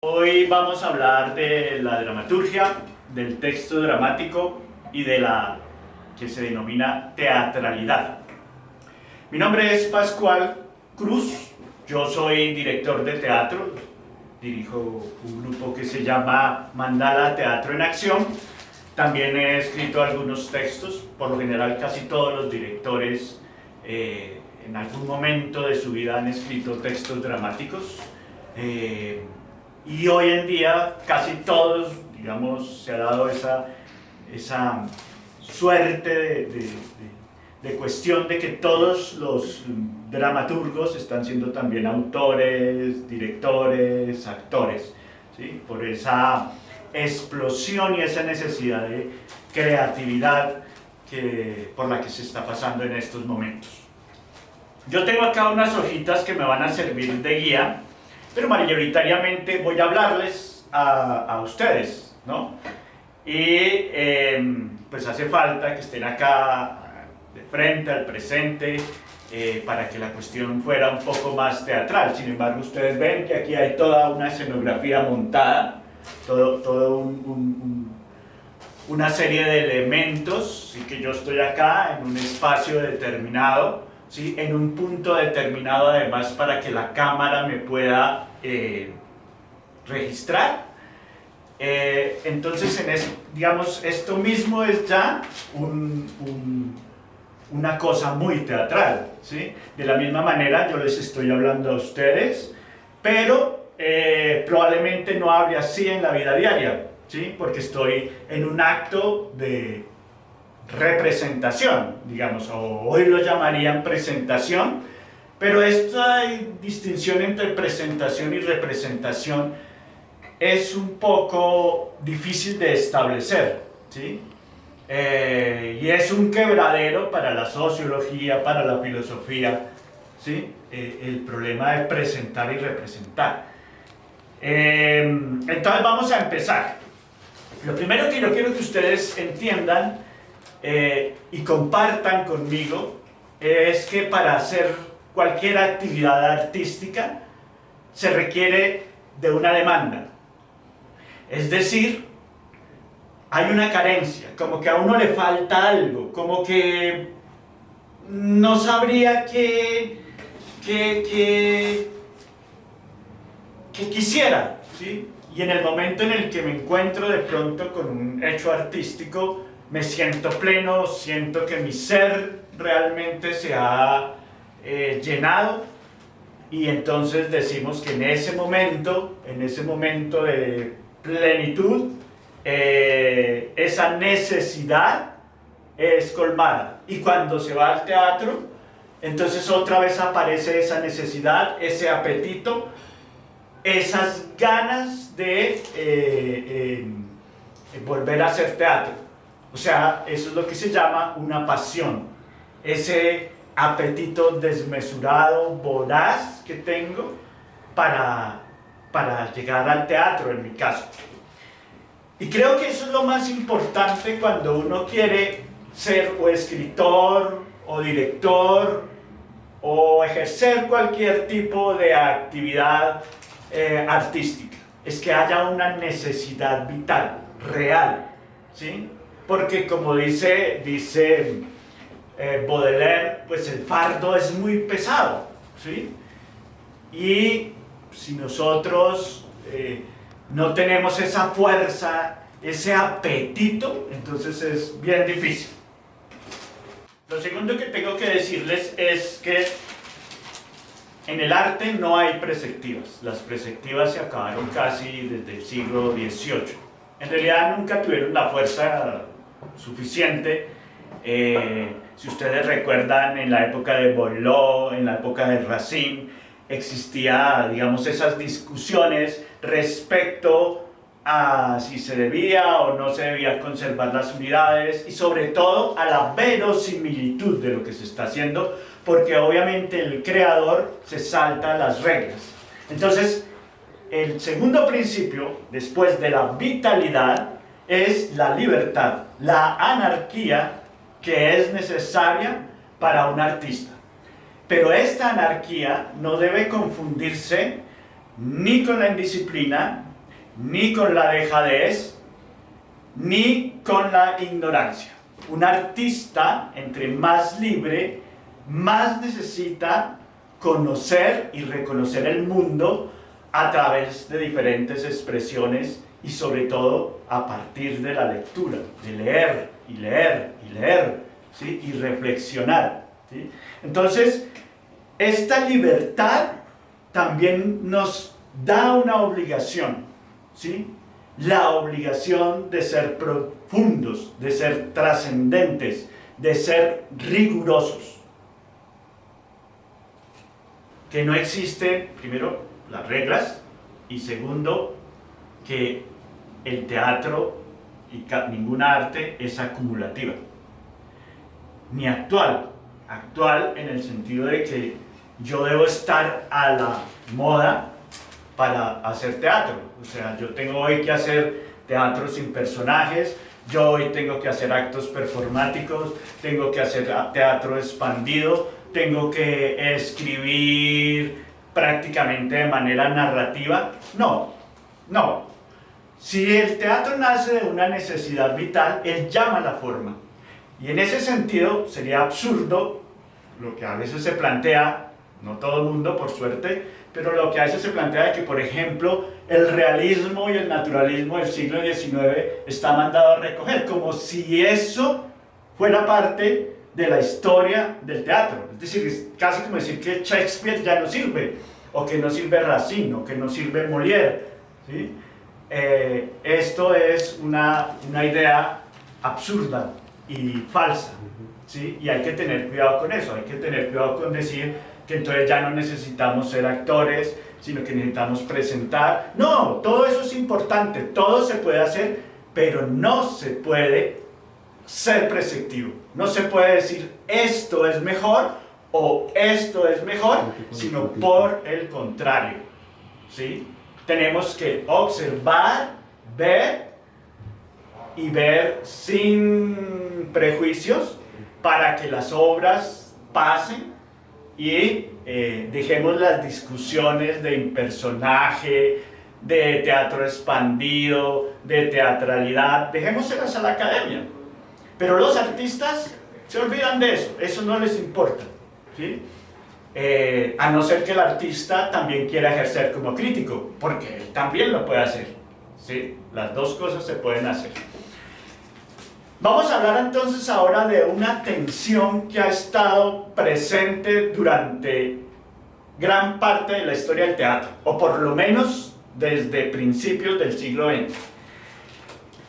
Hoy vamos a hablar de la dramaturgia, del texto dramático y de la que se denomina teatralidad. Mi nombre es Pascual Cruz, yo soy director de teatro, dirijo un grupo que se llama Mandala Teatro en Acción. También he escrito algunos textos, por lo general casi todos los directores en algún momento de su vida han escrito textos dramáticos. Y hoy en día casi todos, digamos, se ha dado esa suerte de cuestión de que todos los dramaturgos están siendo también autores, directores, actores, ¿sí? Por esa explosión y esa necesidad de creatividad por la que se está pasando en estos momentos. Yo tengo acá unas hojitas que me van a servir de guía, pero mayoritariamente voy a hablarles a ustedes, ¿no? Y pues hace falta que estén acá de frente al presente para que la cuestión fuera un poco más teatral. Sin embargo, ustedes ven que aquí hay toda una escenografía montada, una serie de elementos, y que yo estoy acá en un espacio determinado, ¿sí? En un punto determinado, además, para que la cámara me pueda registrar. Entonces, digamos, esto mismo es ya una cosa muy teatral, ¿sí? De la misma manera yo les estoy hablando a ustedes, pero probablemente no hable así en la vida diaria, ¿sí? Porque estoy en un acto de representación, digamos, o hoy lo llamarían presentación, pero esta distinción entre presentación y representación es un poco difícil de establecer, ¿sí? Y es un quebradero para la sociología, para la filosofía, ¿sí? El problema de presentar y representar. Entonces vamos a empezar. Lo primero que yo quiero que ustedes entiendan y compartan conmigo es que para hacer cualquier actividad artística se requiere de una demanda. Es decir, hay una carencia, como que a uno le falta algo, como que no sabría qué quisiera, ¿sí? Y en el momento en el que me encuentro de pronto con un hecho artístico, me siento pleno, siento que mi ser realmente se ha llenado, y entonces decimos que en ese momento de plenitud, esa necesidad es colmada. Y cuando se va al teatro, entonces otra vez aparece esa necesidad, ese apetito, esas ganas de volver a hacer teatro. O sea, eso es lo que se llama una pasión, ese apetito desmesurado, voraz que tengo para llegar al teatro, en mi caso. Y creo que eso es lo más importante cuando uno quiere ser o escritor o director o ejercer cualquier tipo de actividad artística. Es que haya una necesidad vital, real, ¿sí? Porque como dice Baudelaire, pues el fardo es muy pesado, ¿sí? Y si nosotros no tenemos esa fuerza, ese apetito, entonces es bien difícil. Lo segundo que tengo que decirles es que en el arte no hay preceptivas. Las preceptivas se acabaron casi desde el siglo XVIII. En realidad nunca tuvieron la fuerza suficiente. Si ustedes recuerdan, en la época de Boileau, en la época de Racine, existía, digamos, esas discusiones respecto a si se debía o no se debía conservar las unidades, y sobre todo a la verosimilitud de lo que se está haciendo, porque obviamente el creador se salta las reglas. Entonces, el segundo principio, después de la vitalidad, es la libertad, la anarquía que es necesaria para un artista. Pero esta anarquía no debe confundirse ni con la indisciplina, ni con la dejadez, ni con la ignorancia. Un artista, entre más libre, más necesita conocer y reconocer el mundo a través de diferentes expresiones y sobre todo a partir de la lectura, de leer y leer y leer, ¿sí? Y reflexionar, ¿sí? Entonces, esta libertad también nos da una obligación, ¿sí? La obligación de ser profundos, de ser trascendentes, de ser rigurosos. Que no existen, primero, las reglas, y segundo, que el teatro y ninguna arte es acumulativa, ni actual. Actual en el sentido de que yo debo estar a la moda para hacer teatro. O sea, yo tengo hoy que hacer teatro sin personajes, yo hoy tengo que hacer actos performáticos, tengo que hacer teatro expandido, tengo que escribir prácticamente de manera narrativa. No, no. Si el teatro nace de una necesidad vital, él llama la forma. Y en ese sentido sería absurdo lo que a veces se plantea, no todo el mundo por suerte, pero lo que a veces se plantea de que, por ejemplo, el realismo y el naturalismo del siglo XIX está mandado a recoger, como si eso fuera parte de la historia del teatro. Es decir, es casi como decir que Shakespeare ya no sirve, o que no sirve Racine, o que no sirve Molière, ¿sí? Esto es una idea absurda y falsa, ¿sí? Y hay que tener cuidado con eso, hay que tener cuidado con decir que entonces ya no necesitamos ser actores, sino que necesitamos presentar. No, todo eso es importante, todo se puede hacer, pero no se puede ser preceptivo. No se puede decir esto es mejor o esto es mejor, sino por el contrario, ¿sí? Tenemos que observar, ver y ver sin prejuicios para que las obras pasen y dejemos las discusiones de impersonaje, de teatro expandido, de teatralidad, dejémoselas a la academia. Pero los artistas se olvidan de eso, eso no les importa, ¿sí? A no ser que el artista también quiera ejercer como crítico, porque él también lo puede hacer, ¿sí? Las dos cosas se pueden hacer. Vamos a hablar entonces ahora de una tensión que ha estado presente durante gran parte de la historia del teatro, o por lo menos desde principios del siglo XX,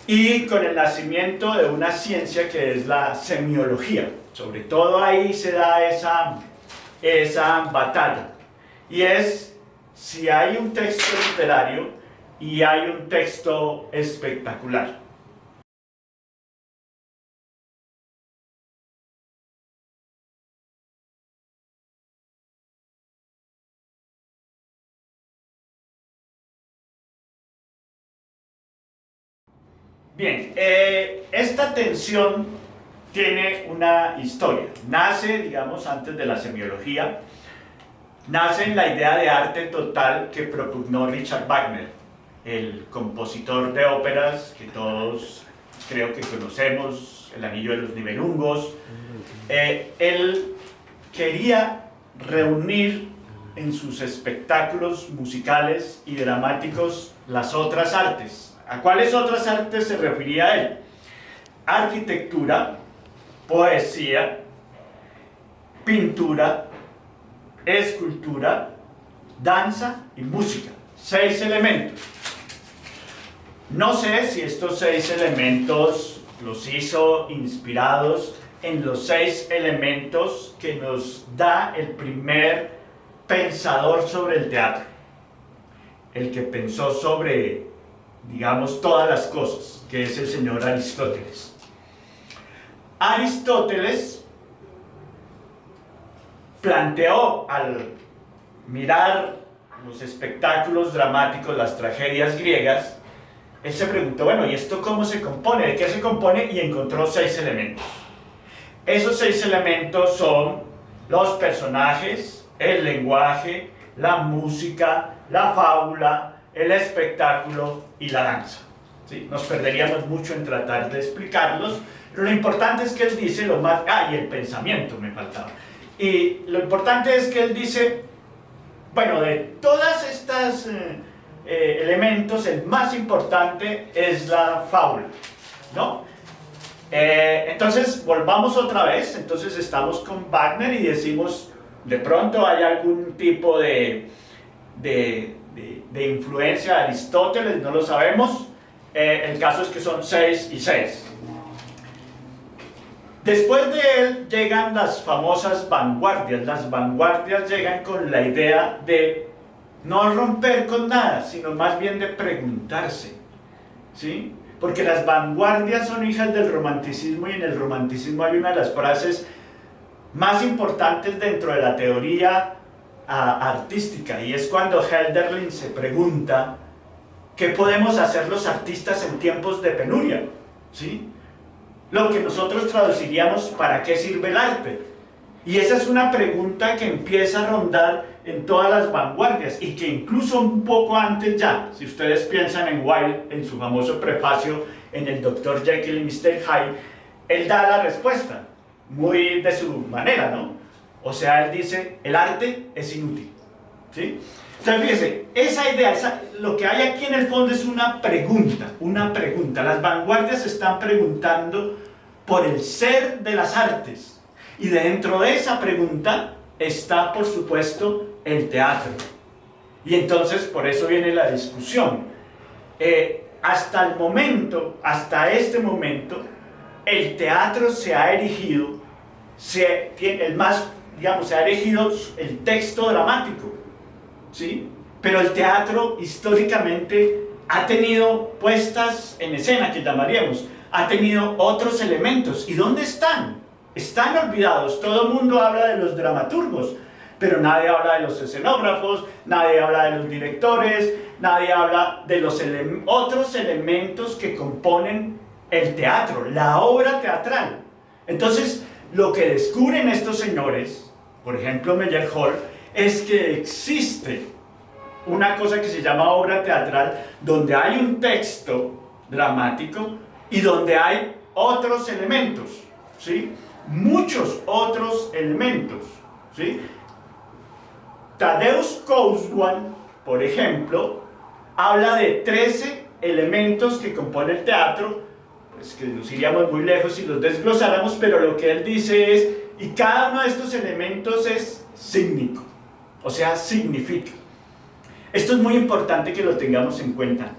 y con el nacimiento de una ciencia que es la semiología. Sobre todo ahí se da esa batalla, y es si hay un texto literario y hay un texto espectacular. Bien, esta tensión tiene una historia. Nace, digamos, antes de la semiología. Nace en la idea de arte total que propugnó Richard Wagner, el compositor de óperas que todos creo que conocemos, El Anillo de los Nibelungos. Él quería reunir en sus espectáculos musicales y dramáticos las otras artes. ¿A cuáles otras artes se refería él? Arquitectura, poesía, pintura, escultura, danza y música. 6 elementos. No sé si estos 6 elementos los hizo inspirados en los 6 elementos que nos da el primer pensador sobre el teatro. El que pensó sobre, digamos, todas las cosas, que es el señor Aristóteles. Aristóteles planteó, al mirar los espectáculos dramáticos, las tragedias griegas, él se preguntó, bueno, ¿y esto cómo se compone? ¿De qué se compone? Y encontró 6 elementos. Esos 6 elementos son los personajes, el lenguaje, la música, la fábula, el espectáculo y la danza. ¿Sí? Nos perderíamos mucho en tratar de explicarlos, pero lo importante es que él dice lo más... y el pensamiento me faltaba. Y lo importante es que él dice, bueno, de todas estas elementos, el más importante es la fábula, ¿no? Entonces, volvamos otra vez. Entonces estamos con Wagner y decimos, de pronto hay algún tipo de influencia de Aristóteles, no lo sabemos. El caso es que son 6 y 6. Después de él llegan las famosas vanguardias. Las vanguardias llegan con la idea de no romper con nada, sino más bien de preguntarse, ¿sí? Porque las vanguardias son hijas del romanticismo, y en el romanticismo hay una de las frases más importantes dentro de la teoría artística, y es cuando Hölderlin se pregunta ¿qué podemos hacer los artistas en tiempos de penuria? ¿Sí? Lo que nosotros traduciríamos ¿para qué sirve el arte? Y esa es una pregunta que empieza a rondar en todas las vanguardias, y que incluso un poco antes ya, si ustedes piensan en Wilde, en su famoso prefacio en el Dr. Jekyll y Mr. Hyde, él da la respuesta, muy de su manera, ¿no? O sea, él dice, el arte es inútil, ¿sí? Entonces, fíjense, esa idea, lo que hay aquí en el fondo es una pregunta, una pregunta. Las vanguardias están preguntando por el ser de las artes, y dentro de esa pregunta está, por supuesto, el teatro. Y entonces, por eso viene la discusión. Hasta el momento, hasta este momento, el teatro se ha erigido, se ha erigido el texto dramático, ¿sí? Pero el teatro históricamente ha tenido puestas en escena, que llamaríamos, ha tenido otros elementos. ¿Y dónde están? Están olvidados. Todo el mundo habla de los dramaturgos, pero nadie habla de los escenógrafos, nadie habla de los directores, nadie habla de los otros elementos que componen el teatro, la obra teatral. Entonces, lo que descubren estos señores, por ejemplo Meyerhold, es que existe una cosa que se llama obra teatral, donde hay un texto dramático y donde hay otros elementos, ¿sí? Muchos otros elementos, ¿sí? Tadeusz Kołłądź, por ejemplo, habla de 13 elementos que componen el teatro, pues que nos iríamos muy lejos si los desglosáramos, pero lo que él dice es, y cada uno de estos elementos es sígnico, o sea, significa. Esto es muy importante que lo tengamos en cuenta.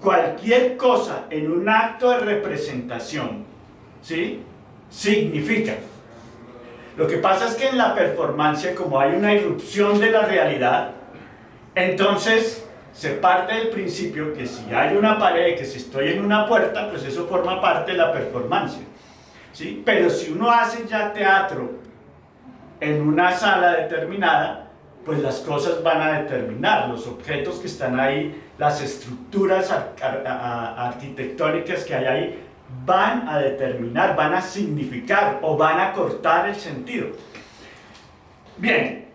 Cualquier cosa en un acto de representación, ¿sí?, significa. Lo que pasa es que en la performance, como hay una irrupción de la realidad, entonces se parte del principio que si hay una pared, que si estoy en una puerta, pues eso forma parte de la performance, ¿sí? Pero si uno hace ya teatro en una sala determinada, pues las cosas van a determinar, los objetos que están ahí, las estructuras arquitectónicas que hay ahí, van a determinar, van a significar o van a cortar el sentido. Bien,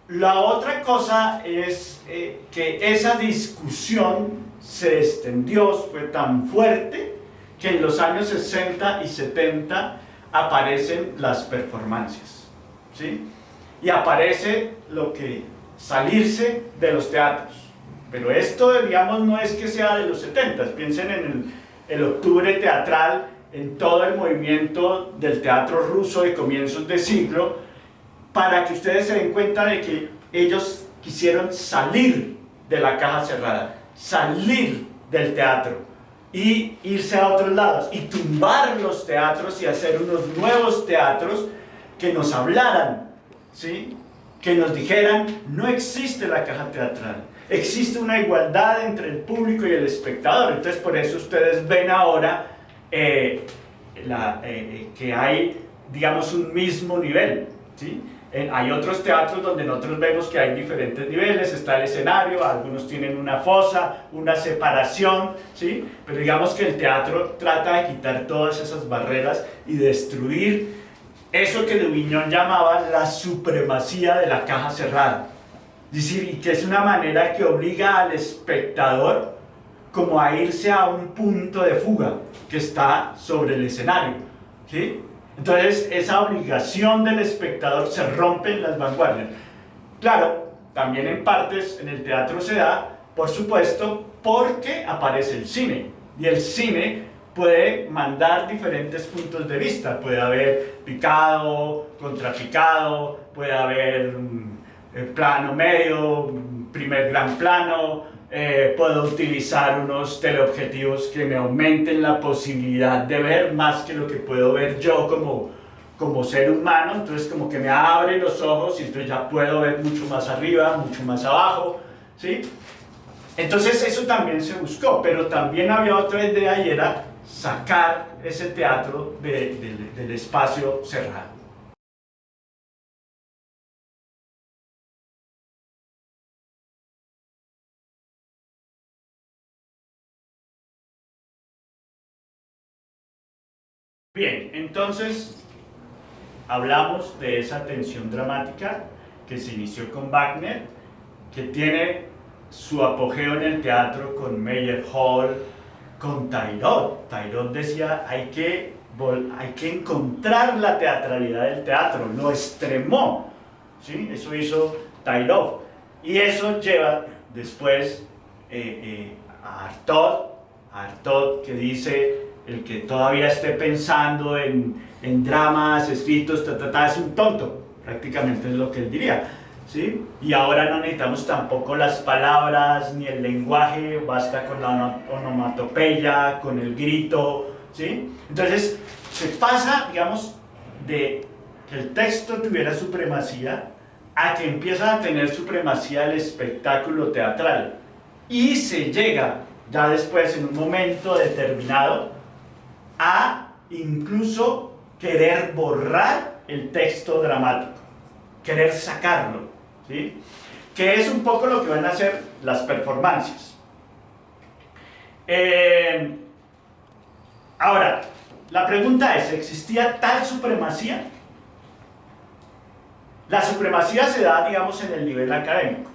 la otra cosa es que esa discusión se extendió, fue tan fuerte que en los años 60 y 70 aparecen las performances, ¿sí? Y aparece lo que salirse de los teatros. Pero esto, digamos, no es que sea de los 70, piensen en el octubre teatral, en todo el movimiento del teatro ruso de comienzos de siglo, para que ustedes se den cuenta de que ellos quisieron salir de la caja cerrada, salir del teatro y irse a otros lados y tumbar los teatros y hacer unos nuevos teatros que nos hablaran, ¿sí?, que nos dijeran, no existe la caja teatral, existe una igualdad entre el público y el espectador. Entonces, por eso ustedes ven ahora que hay, digamos, un mismo nivel, ¿sí? Hay otros teatros donde nosotros vemos que hay diferentes niveles, está el escenario, algunos tienen una fosa, una separación, ¿sí? Pero digamos que el teatro trata de quitar todas esas barreras y destruir eso que Duvignon llamaba la supremacía de la caja cerrada, Es decir, y que es una manera que obliga al espectador como a irse a un punto de fuga que está sobre el escenario, ¿sí? Entonces esa obligación del espectador se rompe en las vanguardias. Claro, también en partes en el teatro se da, por supuesto, porque aparece el cine, y el cine puede mandar diferentes puntos de vista. Puede haber picado, contrapicado, puede haber plano medio, primer gran plano. Puedo utilizar unos teleobjetivos que me aumenten la posibilidad de ver más que lo que puedo ver yo como ser humano. Entonces como que me abre los ojos y entonces ya puedo ver mucho más arriba, mucho más abajo, ¿sí? Entonces eso también se buscó, pero también había otra idea y era sacar ese teatro del espacio cerrado. Bien, entonces hablamos de esa tensión dramática que se inició con Wagner, que tiene su apogeo en el teatro con Meyerhold, con Tairot. Tairot decía, hay que encontrar la teatralidad del teatro, lo extremó, ¿sí? Eso hizo Tairot. Y eso lleva después a Artaud, que dice, el que todavía esté pensando en dramas escritos, es un tonto, prácticamente es lo que él diría, ¿sí? Y ahora no necesitamos tampoco las palabras ni el lenguaje, basta con la onomatopeya, con el grito, ¿sí? Entonces se pasa, digamos, de que el texto tuviera supremacía a que empieza a tener supremacía el espectáculo teatral, y se llega ya después en un momento determinado a incluso querer borrar el texto dramático, querer sacarlo, ¿sí? Que es un poco lo que van a hacer las performances. Ahora, la pregunta es, ¿existía tal supremacía? La supremacía se da, digamos, en el nivel académico,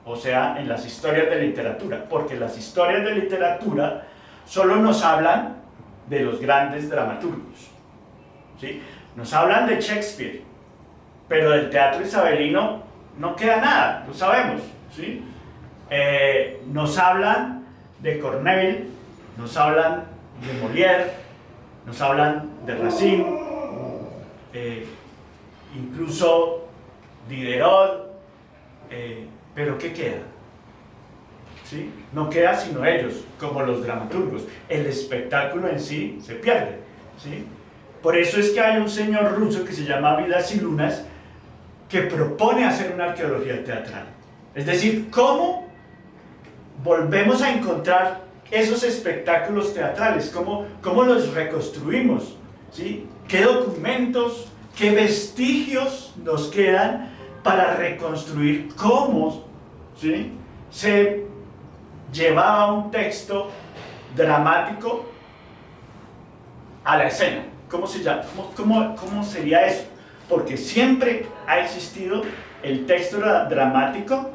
o sea, en las historias de literatura, porque las historias de literatura solo nos hablan de los grandes dramaturgos, ¿sí? Nos hablan de Shakespeare, pero del teatro isabelino no queda nada, lo sabemos, ¿sí? Nos hablan de Corneille, nos hablan de Molière, nos hablan de Racine, incluso Diderot, pero ¿qué queda? ¿Sí? No queda sino ellos, como los dramaturgos. El espectáculo en sí se pierde, ¿sí? Por eso es que hay un señor ruso que se llama Vidas y Lunas que propone hacer una arqueología teatral. Es decir, ¿cómo volvemos a encontrar esos espectáculos teatrales? ¿Cómo los reconstruimos? ¿Sí? ¿Qué documentos, qué vestigios nos quedan para reconstruir cómo, ¿sí?, se llevaba un texto dramático a la escena? ¿Cómo sería eso? Porque siempre ha existido el texto dramático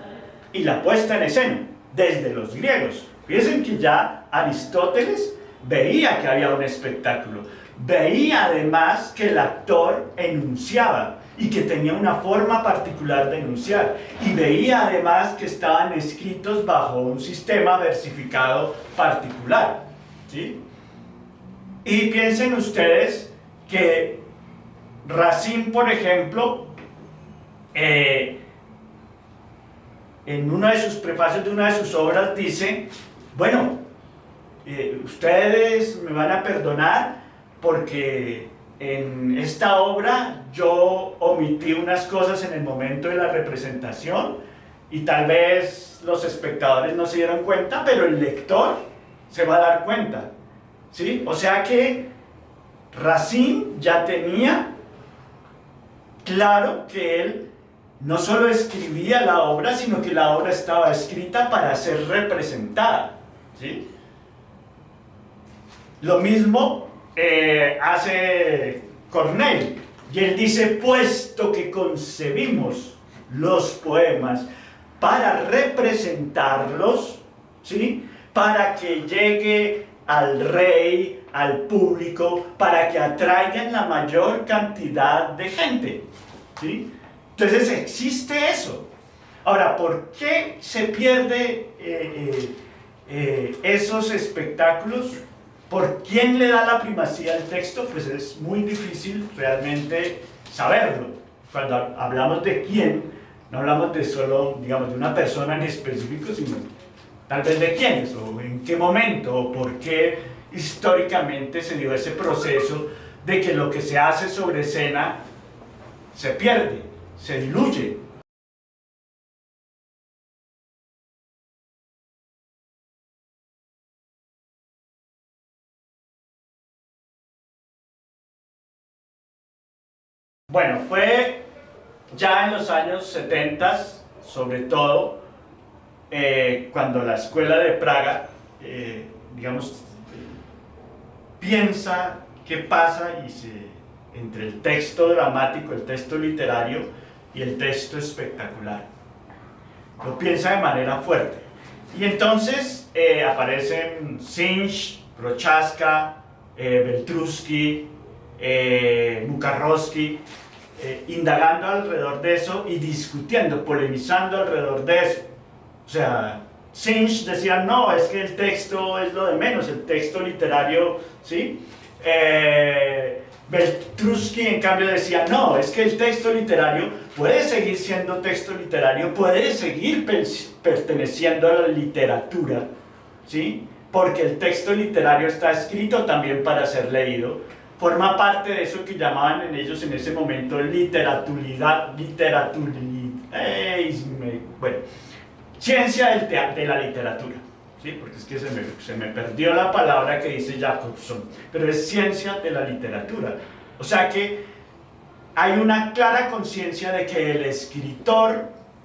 y la puesta en escena, desde los griegos. Fíjense que ya Aristóteles veía que había un espectáculo, veía además que el actor enunciaba y que tenía una forma particular de enunciar, y veía además que estaban escritos bajo un sistema versificado particular, ¿sí? Y piensen ustedes que Racine, por ejemplo, en uno de sus prefacios de una de sus obras dice, bueno, ustedes me van a perdonar porque en esta obra yo omití unas cosas en el momento de la representación y tal vez los espectadores no se dieron cuenta, pero el lector se va a dar cuenta, ¿sí? O sea que Racine ya tenía claro que él no solo escribía la obra, sino que la obra estaba escrita para ser representada, ¿sí? Lo mismo hace Corneille, y él dice, puesto que concebimos los poemas para representarlos, ¿sí? Para que llegue al rey, al público, para que atraigan la mayor cantidad de gente, ¿sí? Entonces existe eso. Ahora, ¿por qué se pierde esos espectáculos? ¿Por quién le da la primacía al texto? Pues es muy difícil realmente saberlo. Cuando hablamos de quién, no hablamos de solo, digamos, de una persona en específico, sino tal vez de quiénes, o en qué momento, o por qué históricamente se dio ese proceso de que lo que se hace sobre escena se pierde, se diluye. Bueno, fue ya en los años 70, sobre todo, cuando la Escuela de Praga, digamos, piensa qué pasa entre el texto dramático, el texto literario y el texto espectacular. Lo piensa de manera fuerte. Y entonces aparecen Synge, Prochaska, Beltrusky, Mukarowski, indagando alrededor de eso y discutiendo, polemizando alrededor de eso. O sea, Synge decía, no, es que el texto es lo de menos, el texto literario, ¿sí? Beltrusky, en cambio, decía, no, es que el texto literario puede seguir siendo texto literario, puede seguir perteneciendo a la literatura, ¿sí? Porque el texto literario está escrito también para ser leído, forma parte de eso que llamaban en ellos en ese momento bueno, ciencia de la literatura, ¿sí? Porque es que se me perdió la palabra que dice Jacobson, pero es ciencia de la literatura. O sea que hay una clara conciencia de que el escritor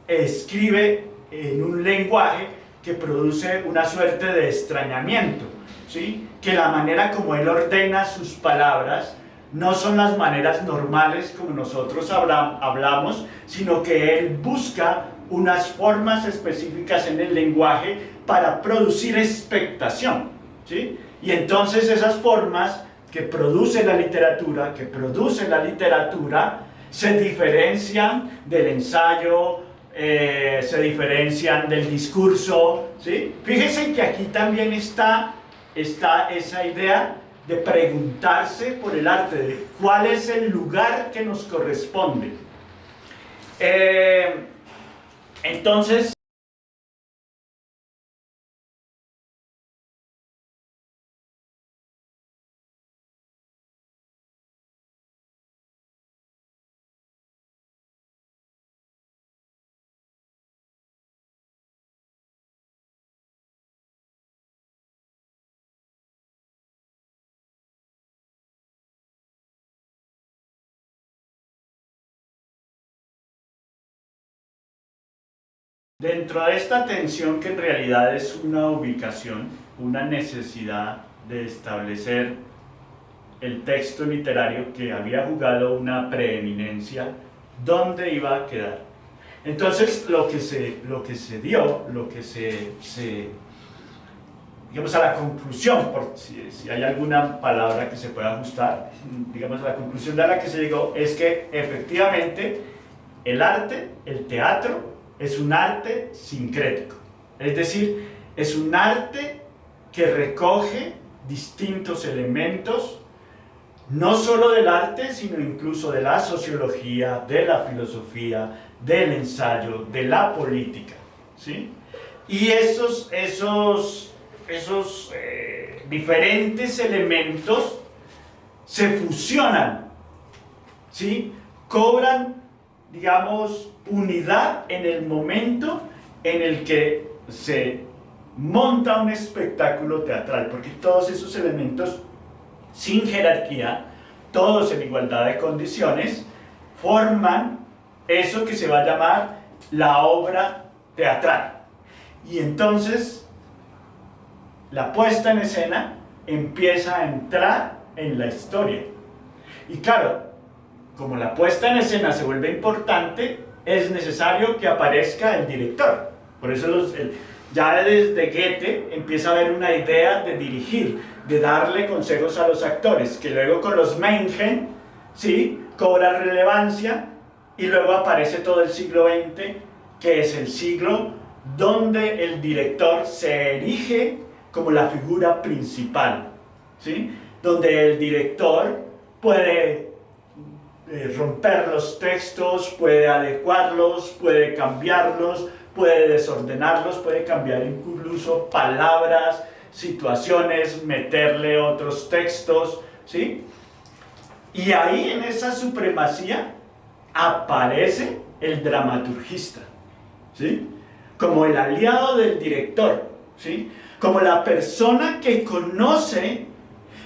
escribe en un lenguaje que produce una suerte de extrañamiento, ¿sí? Que la manera como él ordena sus palabras no son las maneras normales como nosotros hablamos, sino que él busca unas formas específicas en el lenguaje para producir expectación, ¿sí? Y entonces esas formas que produce la literatura, se diferencian del ensayo, se diferencian del discurso, ¿sí? Fíjense que aquí también está esa idea de preguntarse por el arte, de cuál es el lugar que nos corresponde. Entonces, dentro de esta tensión que en realidad es una ubicación, una necesidad de establecer el texto literario que había jugado una preeminencia, ¿dónde iba a quedar? Entonces lo que se dio, digamos a la conclusión, por si hay alguna palabra que se pueda ajustar, digamos a la conclusión a la que se llegó es que efectivamente el arte, el teatro, es un arte sincrético, es decir, es un arte que recoge distintos elementos, no solo del arte, sino incluso de la sociología, de la filosofía, del ensayo, de la política, ¿sí? Y esos diferentes elementos se fusionan, ¿sí? Cobran, digamos, unidad en el momento en el que se monta un espectáculo teatral, porque todos esos elementos, sin jerarquía, todos en igualdad de condiciones, forman eso que se va a llamar la obra teatral. Y entonces, la puesta en escena empieza a entrar en la historia. Y claro, como la puesta en escena se vuelve importante, es necesario que aparezca el director. Por eso ya desde Goethe empieza a haber una idea de dirigir, de darle consejos a los actores, que luego con los Meiningen, ¿sí?, cobra relevancia, y luego aparece todo el siglo XX, que es el siglo donde el director se erige como la figura principal, ¿sí?, donde el director puede romper los textos, puede adecuarlos, puede cambiarlos, puede desordenarlos, puede cambiar incluso palabras, situaciones, meterle otros textos, ¿sí? Y ahí en esa supremacía aparece el dramaturgista, ¿sí?, como el aliado del director, ¿sí?, como la persona que conoce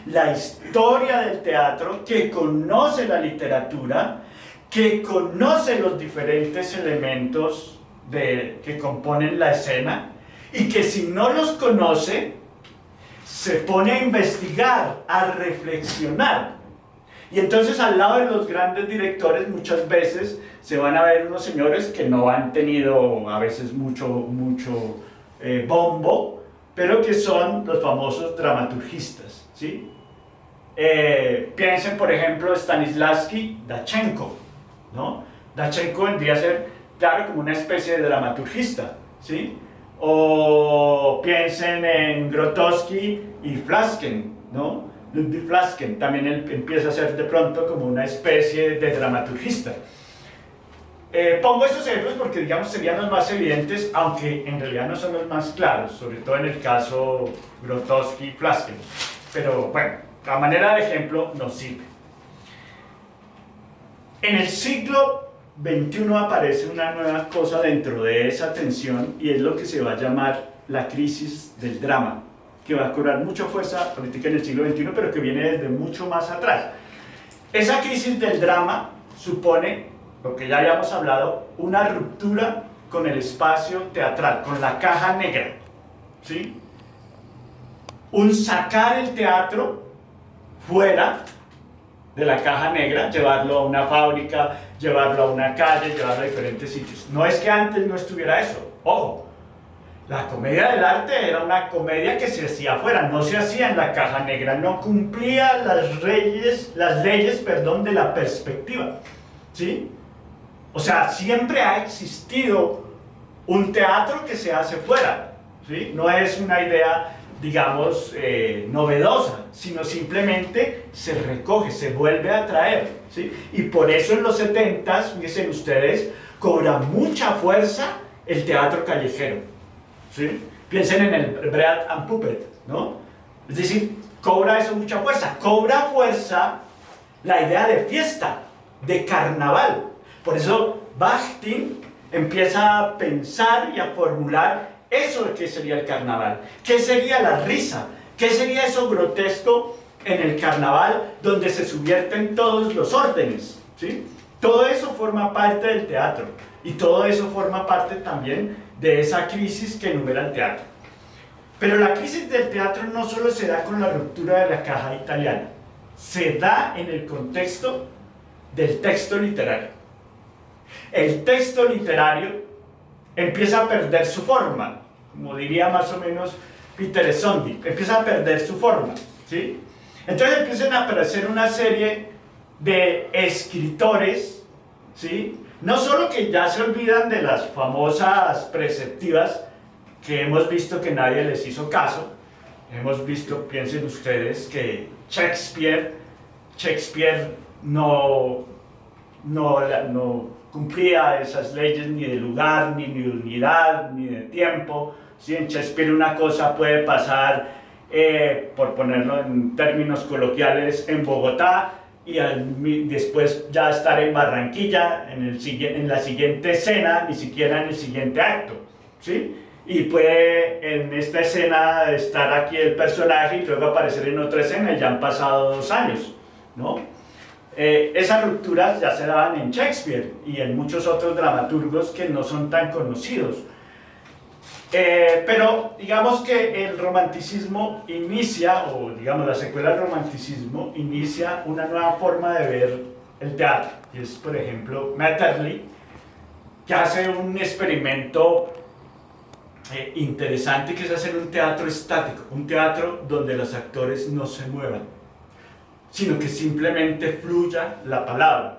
la historia del teatro, que conoce la literatura, que conoce los diferentes elementos que componen la escena, y que si no los conoce, se pone a investigar, a reflexionar. Y entonces al lado de los grandes directores muchas veces se van a ver unos señores que no han tenido a veces mucho bombo, pero que son los famosos dramaturgistas, ¿sí? Piensen por ejemplo Stanislavski Dachenko, ¿no? Dachenko vendría a ser, claro, como una especie de dramaturgista, ¿sí? O piensen en Grotowski y Flasken, ¿no? Ludwig Flasken, también él empieza a ser de pronto como una especie de dramaturgista. Pongo estos ejemplos porque, digamos, serían los más evidentes, aunque en realidad no son los más claros, sobre todo en el caso Grotowski y Flasken. Pero bueno, a manera de ejemplo nos sirve. En el siglo XXI aparece una nueva cosa dentro de esa tensión, y es lo que se va a llamar la crisis del drama, que va a cobrar mucha fuerza política en el siglo XXI, pero que viene desde mucho más atrás. Esa crisis del drama supone, lo que ya habíamos hablado, una ruptura con el espacio teatral, con la caja negra, ¿sí? Un sacar el teatro fuera de la caja negra, llevarlo a una fábrica, llevarlo a una calle, llevarlo a diferentes sitios. No es que antes no estuviera eso, ojo. La comedia del arte era una comedia que se hacía afuera, no se hacía en la caja negra, no cumplía las leyes de la perspectiva, ¿sí? O sea, siempre ha existido un teatro que se hace fuera, ¿sí? No es una idea, digamos, novedosa, sino simplemente se recoge, se vuelve a traer, ¿sí? Y por eso en los 70s, fíjense ustedes, cobra mucha fuerza el teatro callejero, ¿sí? Piensen en el Bread and Puppet, ¿no? Es decir, cobra eso mucha fuerza la idea de fiesta, de carnaval. Por eso Bakhtin empieza a pensar y a formular eso de qué sería el carnaval, qué sería la risa, qué sería eso grotesco en el carnaval donde se subvierten todos los órdenes, ¿sí? Todo eso forma parte del teatro, y todo eso forma parte también de esa crisis que enumera el teatro. Pero la crisis del teatro no solo se da con la ruptura de la caja italiana, se da en el contexto del texto literario. El texto literario empieza a perder su forma, como diría más o menos Peter Essondi, empieza a perder su forma, ¿sí? Entonces empiezan a aparecer una serie de escritores, ¿sí? No solo que ya se olvidan de las famosas preceptivas, que hemos visto que nadie les hizo caso, hemos visto, piensen ustedes, que Shakespeare no cumplía esas leyes ni de lugar, ni de unidad, ni de tiempo, ¿sí? En Shakespeare una cosa puede pasar, por ponerlo en términos coloquiales, en Bogotá, y después ya estar en Barranquilla, en la siguiente escena, ni siquiera en el siguiente acto, ¿sí? Y puede en esta escena estar aquí el personaje y luego aparecer en otra escena, y ya han pasado 2 años, ¿no? Esas rupturas ya se daban en Shakespeare y en muchos otros dramaturgos que no son tan conocidos. Pero digamos que el romanticismo inicia, o digamos la secuela del romanticismo, inicia una nueva forma de ver el teatro. Y es, por ejemplo, Maeterlinck, que hace un experimento interesante, que es hacer un teatro estático, un teatro donde los actores no se muevan, sino que simplemente fluya la palabra,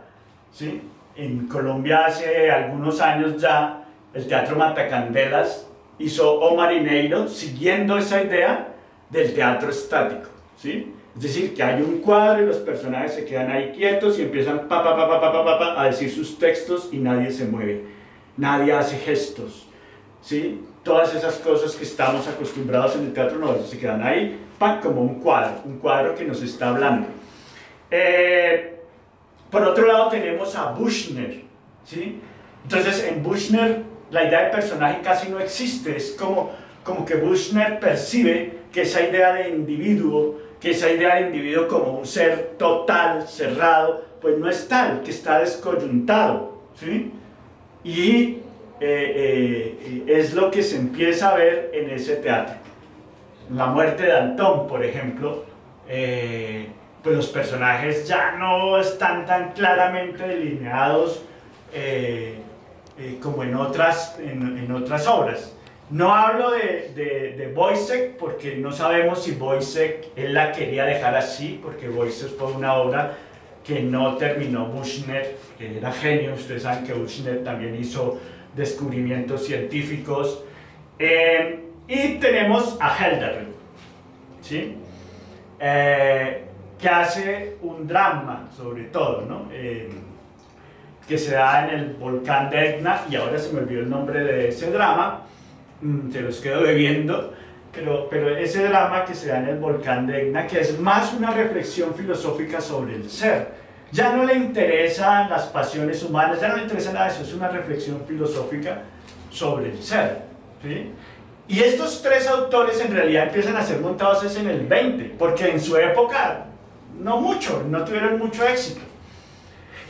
¿sí? En Colombia hace algunos años ya el Teatro Matacandelas hizo O Marineiro siguiendo esa idea del teatro estático, ¿sí? Es decir, que hay un cuadro y los personajes se quedan ahí quietos y empiezan a decir sus textos y nadie se mueve, nadie hace gestos, ¿sí? Todas esas cosas que estamos acostumbrados en el teatro no se quedan ahí, como un cuadro que nos está hablando. Por otro lado tenemos a Büchner, ¿sí? Entonces en Büchner la idea de personaje casi no existe, es como que Büchner percibe que esa idea de individuo, como un ser total, cerrado, pues no es tal, que está descoyuntado, ¿sí? Y es lo que se empieza a ver en ese teatro. La muerte de Danton, por ejemplo, pues los personajes ya no están tan claramente delineados como en otras obras. No hablo de Woyzeck porque no sabemos si Woyzeck él la quería dejar así, porque Woyzeck fue una obra que no terminó Büchner, que era genio. Ustedes saben que Büchner también hizo descubrimientos científicos. Y tenemos a Hölderlin, ¿sí? Que hace un drama, sobre todo, ¿no? Que se da en el volcán de Etna, y ahora se me olvidó el nombre de ese drama, se los quedo debiendo, pero ese drama que se da en el volcán de Etna, que es más una reflexión filosófica sobre el ser. Ya no le interesan las pasiones humanas, ya no le interesa nada de eso, es una reflexión filosófica sobre el ser, ¿sí? Y estos tres autores en realidad empiezan a ser montados en el 20, porque en su época no tuvieron mucho éxito.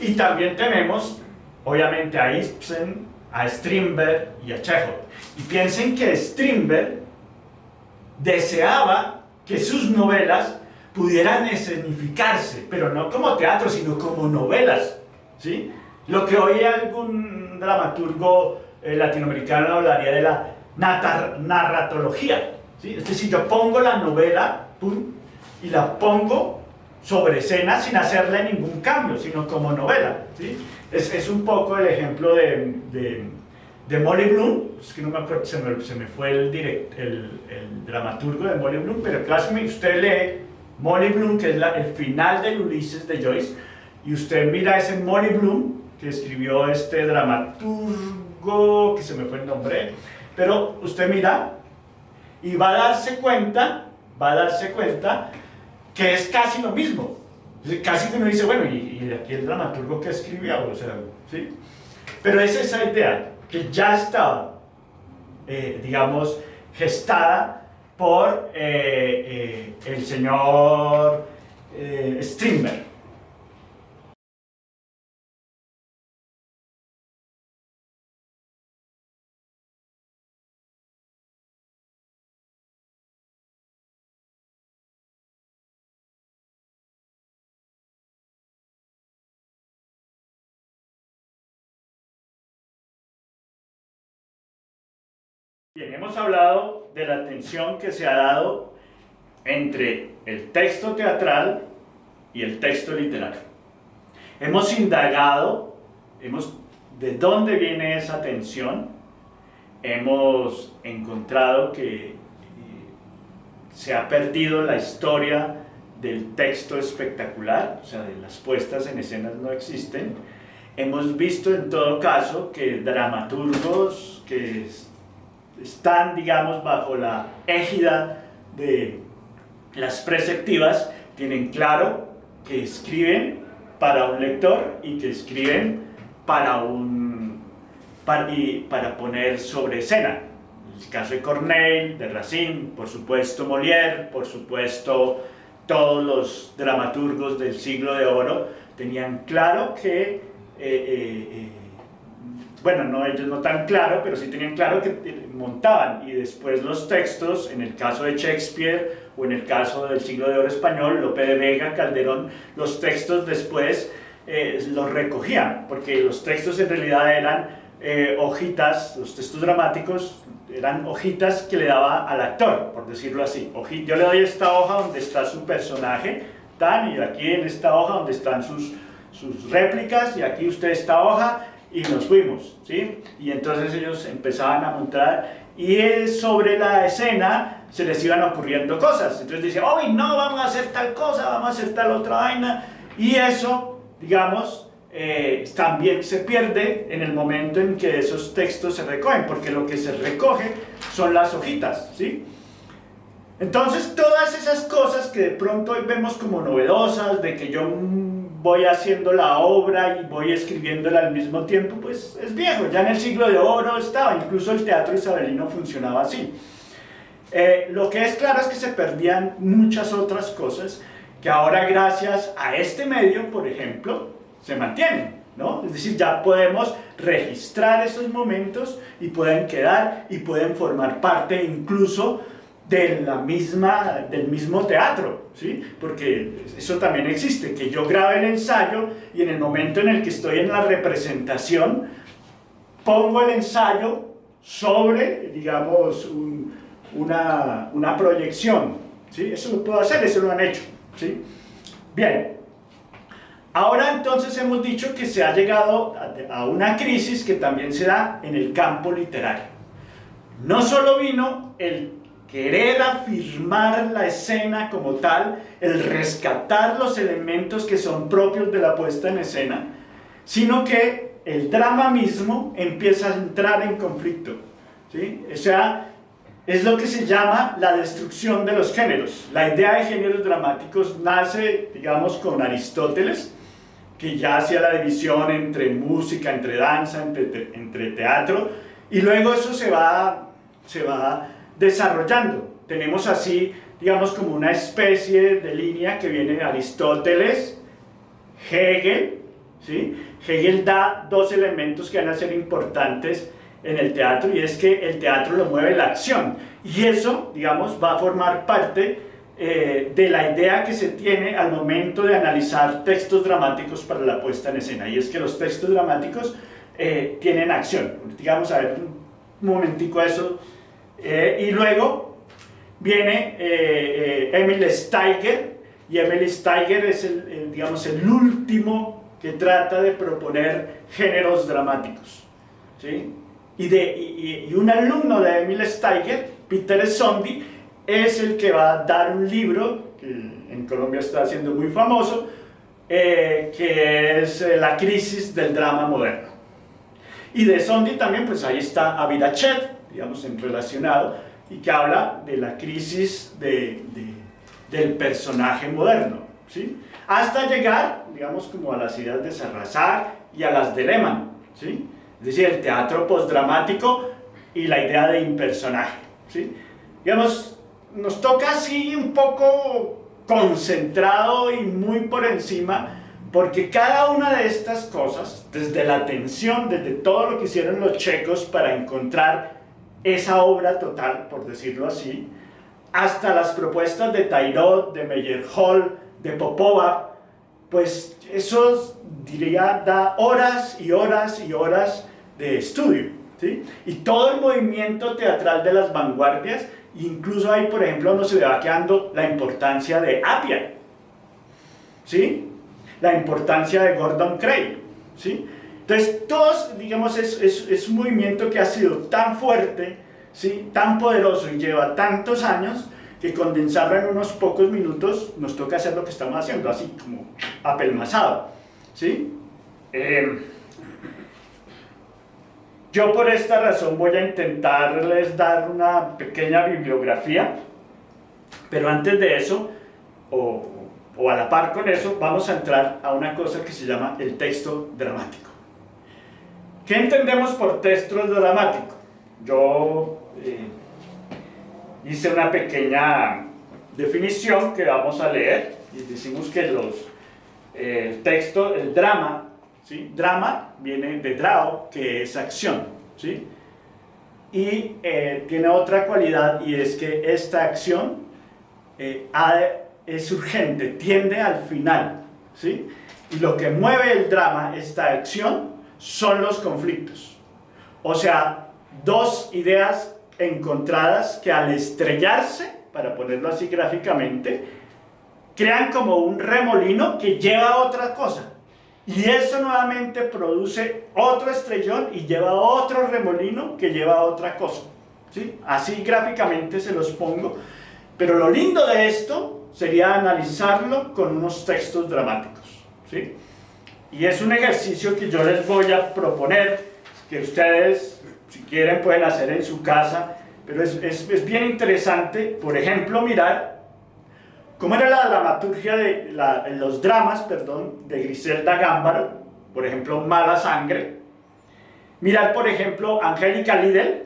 Y también tenemos, obviamente, a Ibsen, a Strindberg y a Chekhov. Y piensen que Strindberg deseaba que sus novelas pudieran escenificarse, pero no como teatro, sino como novelas, ¿sí? Lo que hoy algún dramaturgo latinoamericano hablaría de la narratología, ¿sí? Es decir, yo pongo la novela, ¡pum!, y la pongo sobre escena sin hacerle ningún cambio, sino como novela, ¿sí? Es un poco el ejemplo de Molly Bloom. Es que no me acuerdo, se me fue el dramaturgo de Molly Bloom, pero casi usted lee Molly Bloom, que es el final del Ulises de Joyce, y usted mira ese Molly Bloom que escribió este dramaturgo, que se me fue el nombre, pero usted mira y va a darse cuenta que es casi lo mismo. Casi que uno dice, bueno, y aquí el dramaturgo que escribió, o sea, ¿sí? Pero es esa idea que ya estaba, digamos, gestada por el señor Strindberg. Bien, hemos hablado de la tensión que se ha dado entre el texto teatral y el texto literario. Hemos indagado de dónde viene esa tensión. Hemos encontrado que se ha perdido la historia del texto espectacular, o sea, de las puestas en escenas no existen. Hemos visto en todo caso que dramaturgos que están, digamos, bajo la égida de las preceptivas, tienen claro que escriben para un lector y que escriben para poner sobre escena. El caso de Corneille, de Racine, por supuesto Molière, por supuesto todos los dramaturgos del siglo de oro tenían claro que bueno, no, ellos no tan claro, pero sí tenían claro que montaban, y después los textos, en el caso de Shakespeare o en el caso del siglo de oro español, Lope de Vega, Calderón, los textos después los recogían, porque los textos en realidad eran hojitas, los textos dramáticos eran hojitas que le daba al actor, por decirlo así. Yo le doy esta hoja donde está su personaje, y aquí en esta hoja donde están sus réplicas, y aquí usted esta hoja, y nos fuimos, ¿sí? Y entonces ellos empezaban a montar, y sobre la escena se les iban ocurriendo cosas. Entonces decían, ¡uy, no, vamos a hacer tal cosa, vamos a hacer tal otra vaina! Y eso, digamos, también se pierde en el momento en que esos textos se recogen, porque lo que se recoge son las hojitas, ¿sí? Entonces todas esas cosas que de pronto hoy vemos como novedosas, de que yo voy haciendo la obra y voy escribiéndola al mismo tiempo, pues es viejo, ya en el siglo de oro estaba, incluso el teatro isabelino funcionaba así. Lo que es claro es que se perdían muchas otras cosas que ahora, gracias a este medio, por ejemplo, se mantienen, ¿no? Es decir, ya podemos registrar esos momentos y pueden quedar y pueden formar parte incluso del mismo teatro, ¿sí? Porque eso también existe, que yo grabe el ensayo y en el momento en el que estoy en la representación, pongo el ensayo sobre, digamos, una proyección, ¿sí? Eso lo puedo hacer, eso lo han hecho, ¿sí? Bien, ahora entonces hemos dicho que se ha llegado a una crisis que también se da en el campo literario. No solo vino el querer afirmar la escena como tal, el rescatar los elementos que son propios de la puesta en escena, sino que el drama mismo empieza a entrar en conflicto, ¿sí? O sea, es lo que se llama la destrucción de los géneros. La idea de géneros dramáticos nace, digamos, con Aristóteles, que ya hacía la división entre música, entre danza, entre teatro, y luego eso se va desarrollando. Tenemos así, digamos, como una especie de línea que viene de Aristóteles, Hegel, ¿sí? Hegel da dos elementos que van a ser importantes en el teatro, y es que el teatro lo mueve la acción, y eso, digamos, va a formar parte de la idea que se tiene al momento de analizar textos dramáticos para la puesta en escena, y es que los textos dramáticos tienen acción. Digamos, a ver un momentico eso. Y luego viene Emil Steiger, y Emil Steiger es digamos, el último que trata de proponer géneros dramáticos, ¿sí? Y un alumno de Emil Steiger, Peter Sondy, es el que va a dar un libro que en Colombia está siendo muy famoso, que es La crisis del drama moderno. Y de Sondy también, pues ahí está Avirachet, digamos, relacionado, y que habla de la crisis del personaje moderno, ¿sí? Hasta llegar, digamos, como a las ideas de Sarrasak y a las de Lehmann, ¿sí? Es decir, el teatro postdramático y la idea de impersonaje, ¿sí? Digamos, nos toca así un poco concentrado y muy por encima, porque cada una de estas cosas, desde la tensión, desde todo lo que hicieron los checos para encontrar esa obra total, por decirlo así, hasta las propuestas de Tairot, de Meyerhold, de Popova, pues eso, diría, da horas y horas y horas de estudio, ¿sí? Y todo el movimiento teatral de las vanguardias, incluso ahí, por ejemplo, no se le va quedando la importancia de Appia, ¿sí? La importancia de Gordon Craig, ¿sí? Entonces, todos, digamos, es un movimiento que ha sido tan fuerte, ¿sí? Tan poderoso y lleva tantos años, que condensarlo en unos pocos minutos nos toca hacer lo que estamos haciendo, así como apelmazado, ¿sí? Yo por esta razón voy a intentarles dar una pequeña bibliografía, pero antes de eso, o a la par con eso, vamos a entrar a una cosa que se llama el texto dramático. ¿Qué entendemos por texto dramático? Yo hice una pequeña definición que vamos a leer, y decimos que el drama, ¿sí? Drama viene de drao, que es acción, ¿sí? Y tiene otra cualidad, y es que esta acción es urgente, tiende al final, ¿sí? Y lo que mueve el drama, esta acción, son los conflictos. O sea, dos ideas encontradas que al estrellarse, para ponerlo así gráficamente, crean como un remolino que lleva a otra cosa. Y eso nuevamente produce otro estrellón y lleva a otro remolino que lleva a otra cosa. ¿Sí? Así gráficamente se los pongo. Pero lo lindo de esto sería analizarlo con unos textos dramáticos. ¿Sí? Y es un ejercicio que yo les voy a proponer, que ustedes, si quieren, pueden hacer en su casa. Pero es bien interesante, por ejemplo, mirar cómo era la dramaturgia los dramas, perdón, de Griselda Gámbaro, por ejemplo, Mala Sangre. Mirar, por ejemplo, Angélica Lidl,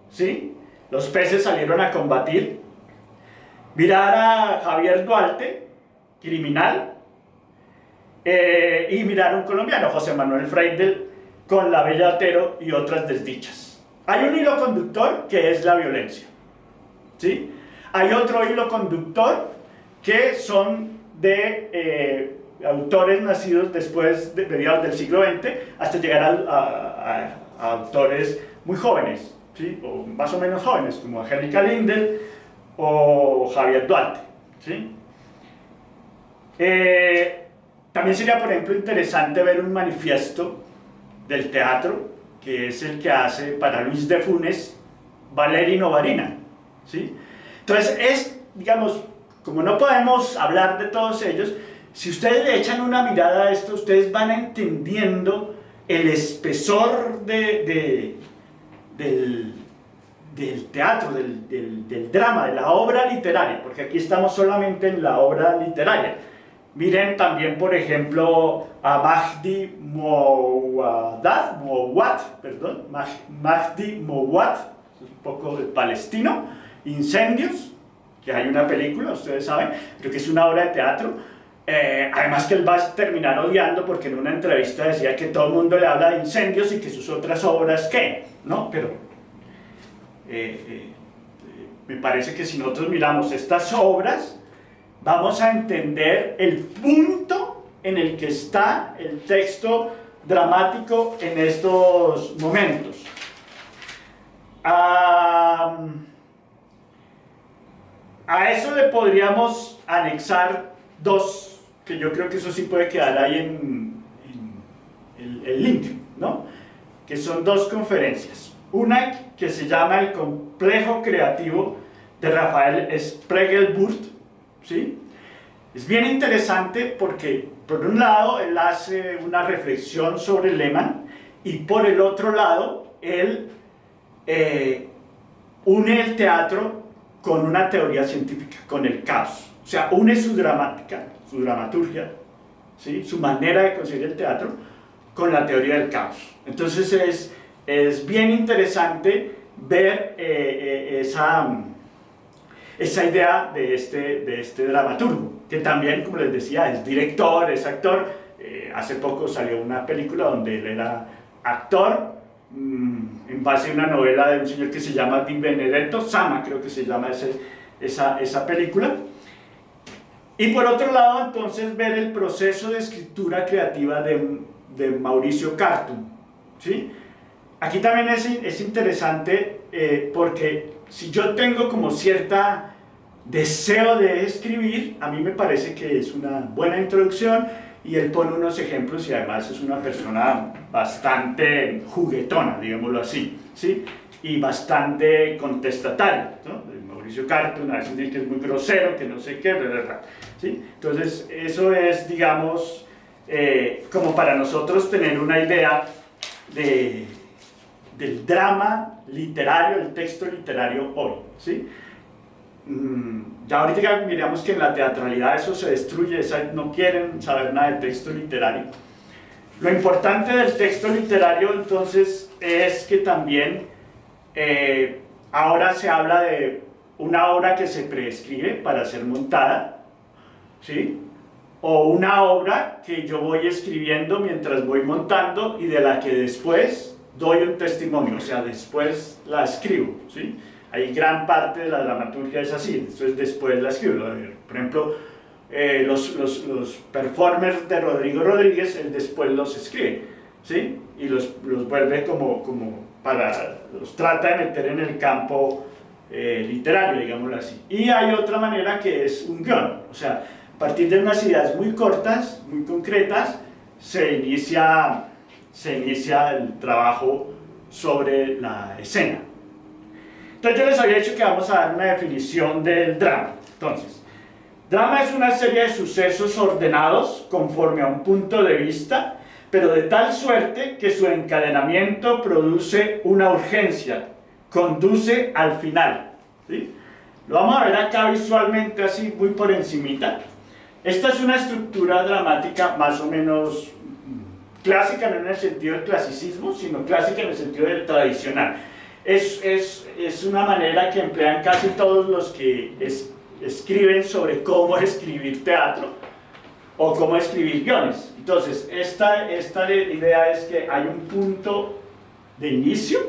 ¿sí? Los peces salieron a combatir. Mirar a Javier Duarte, Criminal. Y mirar a un colombiano, José Manuel Freidel, con La Bella Otero y otras desdichas. Hay un hilo conductor que es la violencia, ¿sí? Hay otro hilo conductor que son de autores nacidos después de mediados del siglo XX hasta llegar a autores muy jóvenes, ¿sí? O más o menos jóvenes, como Angélica Lidl o Javier Duarte, ¿sí? También sería, por ejemplo, interesante ver un manifiesto del teatro, que es el que hace para Luis de Funes Valeri Novarina, ¿sí? Entonces, digamos, como no podemos hablar de todos ellos, si ustedes le echan una mirada a esto, ustedes van entendiendo el espesor del teatro, del drama, de la obra literaria, porque aquí estamos solamente en la obra literaria. Miren también, por ejemplo, a Mahdi Mowat, un poco de palestino, Incendios, que hay una película, ustedes saben, creo que es una obra de teatro. Además que él va a terminar odiando porque en una entrevista decía que todo el mundo le habla de Incendios y que sus otras obras, ¿qué? ¿No? Pero me parece que si nosotros miramos estas obras, vamos a entender el punto en el que está el texto dramático en estos momentos. A eso le podríamos anexar dos, que yo creo que eso sí puede quedar ahí en el link, ¿no? Que son dos conferencias. Una que se llama El complejo creativo de Rafael Spiegelburg, ¿sí? Es bien interesante porque, por un lado, él hace una reflexión sobre Lehmann y por el otro lado, él une el teatro con una teoría científica, con el caos. O sea, une su dramaturgia, ¿sí? Su manera de concebir el teatro con la teoría del caos. Entonces es bien interesante ver esa idea de este dramaturgo, que también, como les decía, es director, es actor. Hace poco salió una película donde él era actor, en base a una novela de un señor que se llama Di Benedetto, Sama creo que se llama esa película. Y por otro lado, entonces, ver el proceso de escritura creativa de Mauricio Cartum, ¿sí? Aquí también es interesante porque si yo tengo como cierta deseo de escribir, a mí me parece que es una buena introducción y él pone unos ejemplos y además es una persona bastante juguetona, digámoslo así, ¿sí? Y bastante contestataria, ¿no? Mauricio Cartum a veces dice que es muy grosero, que no sé qué, ¿sí? Entonces eso es, digamos, como para nosotros tener una idea del drama literario, el texto literario hoy, ¿sí? Ya ahorita miramos que en la teatralidad eso se destruye, no quieren saber nada del texto literario. Lo importante del texto literario entonces es que también ahora se habla de una obra que se preescribe para ser montada, ¿sí? O una obra que yo voy escribiendo mientras voy montando y de la que después doy un testimonio, o sea, después la escribo, ¿sí? Hay gran parte de la dramaturgia es así, entonces después la escribo. Por ejemplo, los performers de Rodrigo Rodríguez, él después los escribe, ¿sí? Y los vuelve los trata de meter en el campo literario, digámoslo así. Y hay otra manera que es un guión, o sea, a partir de unas ideas muy cortas, muy concretas, se inicia el trabajo sobre la escena. Entonces yo les había dicho que vamos a dar una definición del drama. Entonces, drama es una serie de sucesos ordenados conforme a un punto de vista, pero de tal suerte que su encadenamiento produce una urgencia, conduce al final, ¿sí? Lo vamos a ver acá visualmente así muy por encimita. Esta es una estructura dramática más o menos clásica, no en el sentido del clasicismo, sino clásica en el sentido del tradicional. Es una manera que emplean casi todos los que escriben sobre cómo escribir teatro o cómo escribir guiones. Entonces, esta idea es que hay un punto de inicio,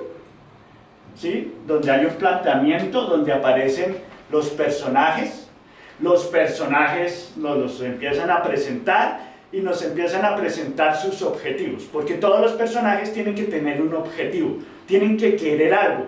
¿sí? Donde hay un planteamiento, donde aparecen los personajes nos los empiezan a presentar y nos empiezan a presentar sus objetivos, porque todos los personajes tienen que tener un objetivo, tienen que querer algo.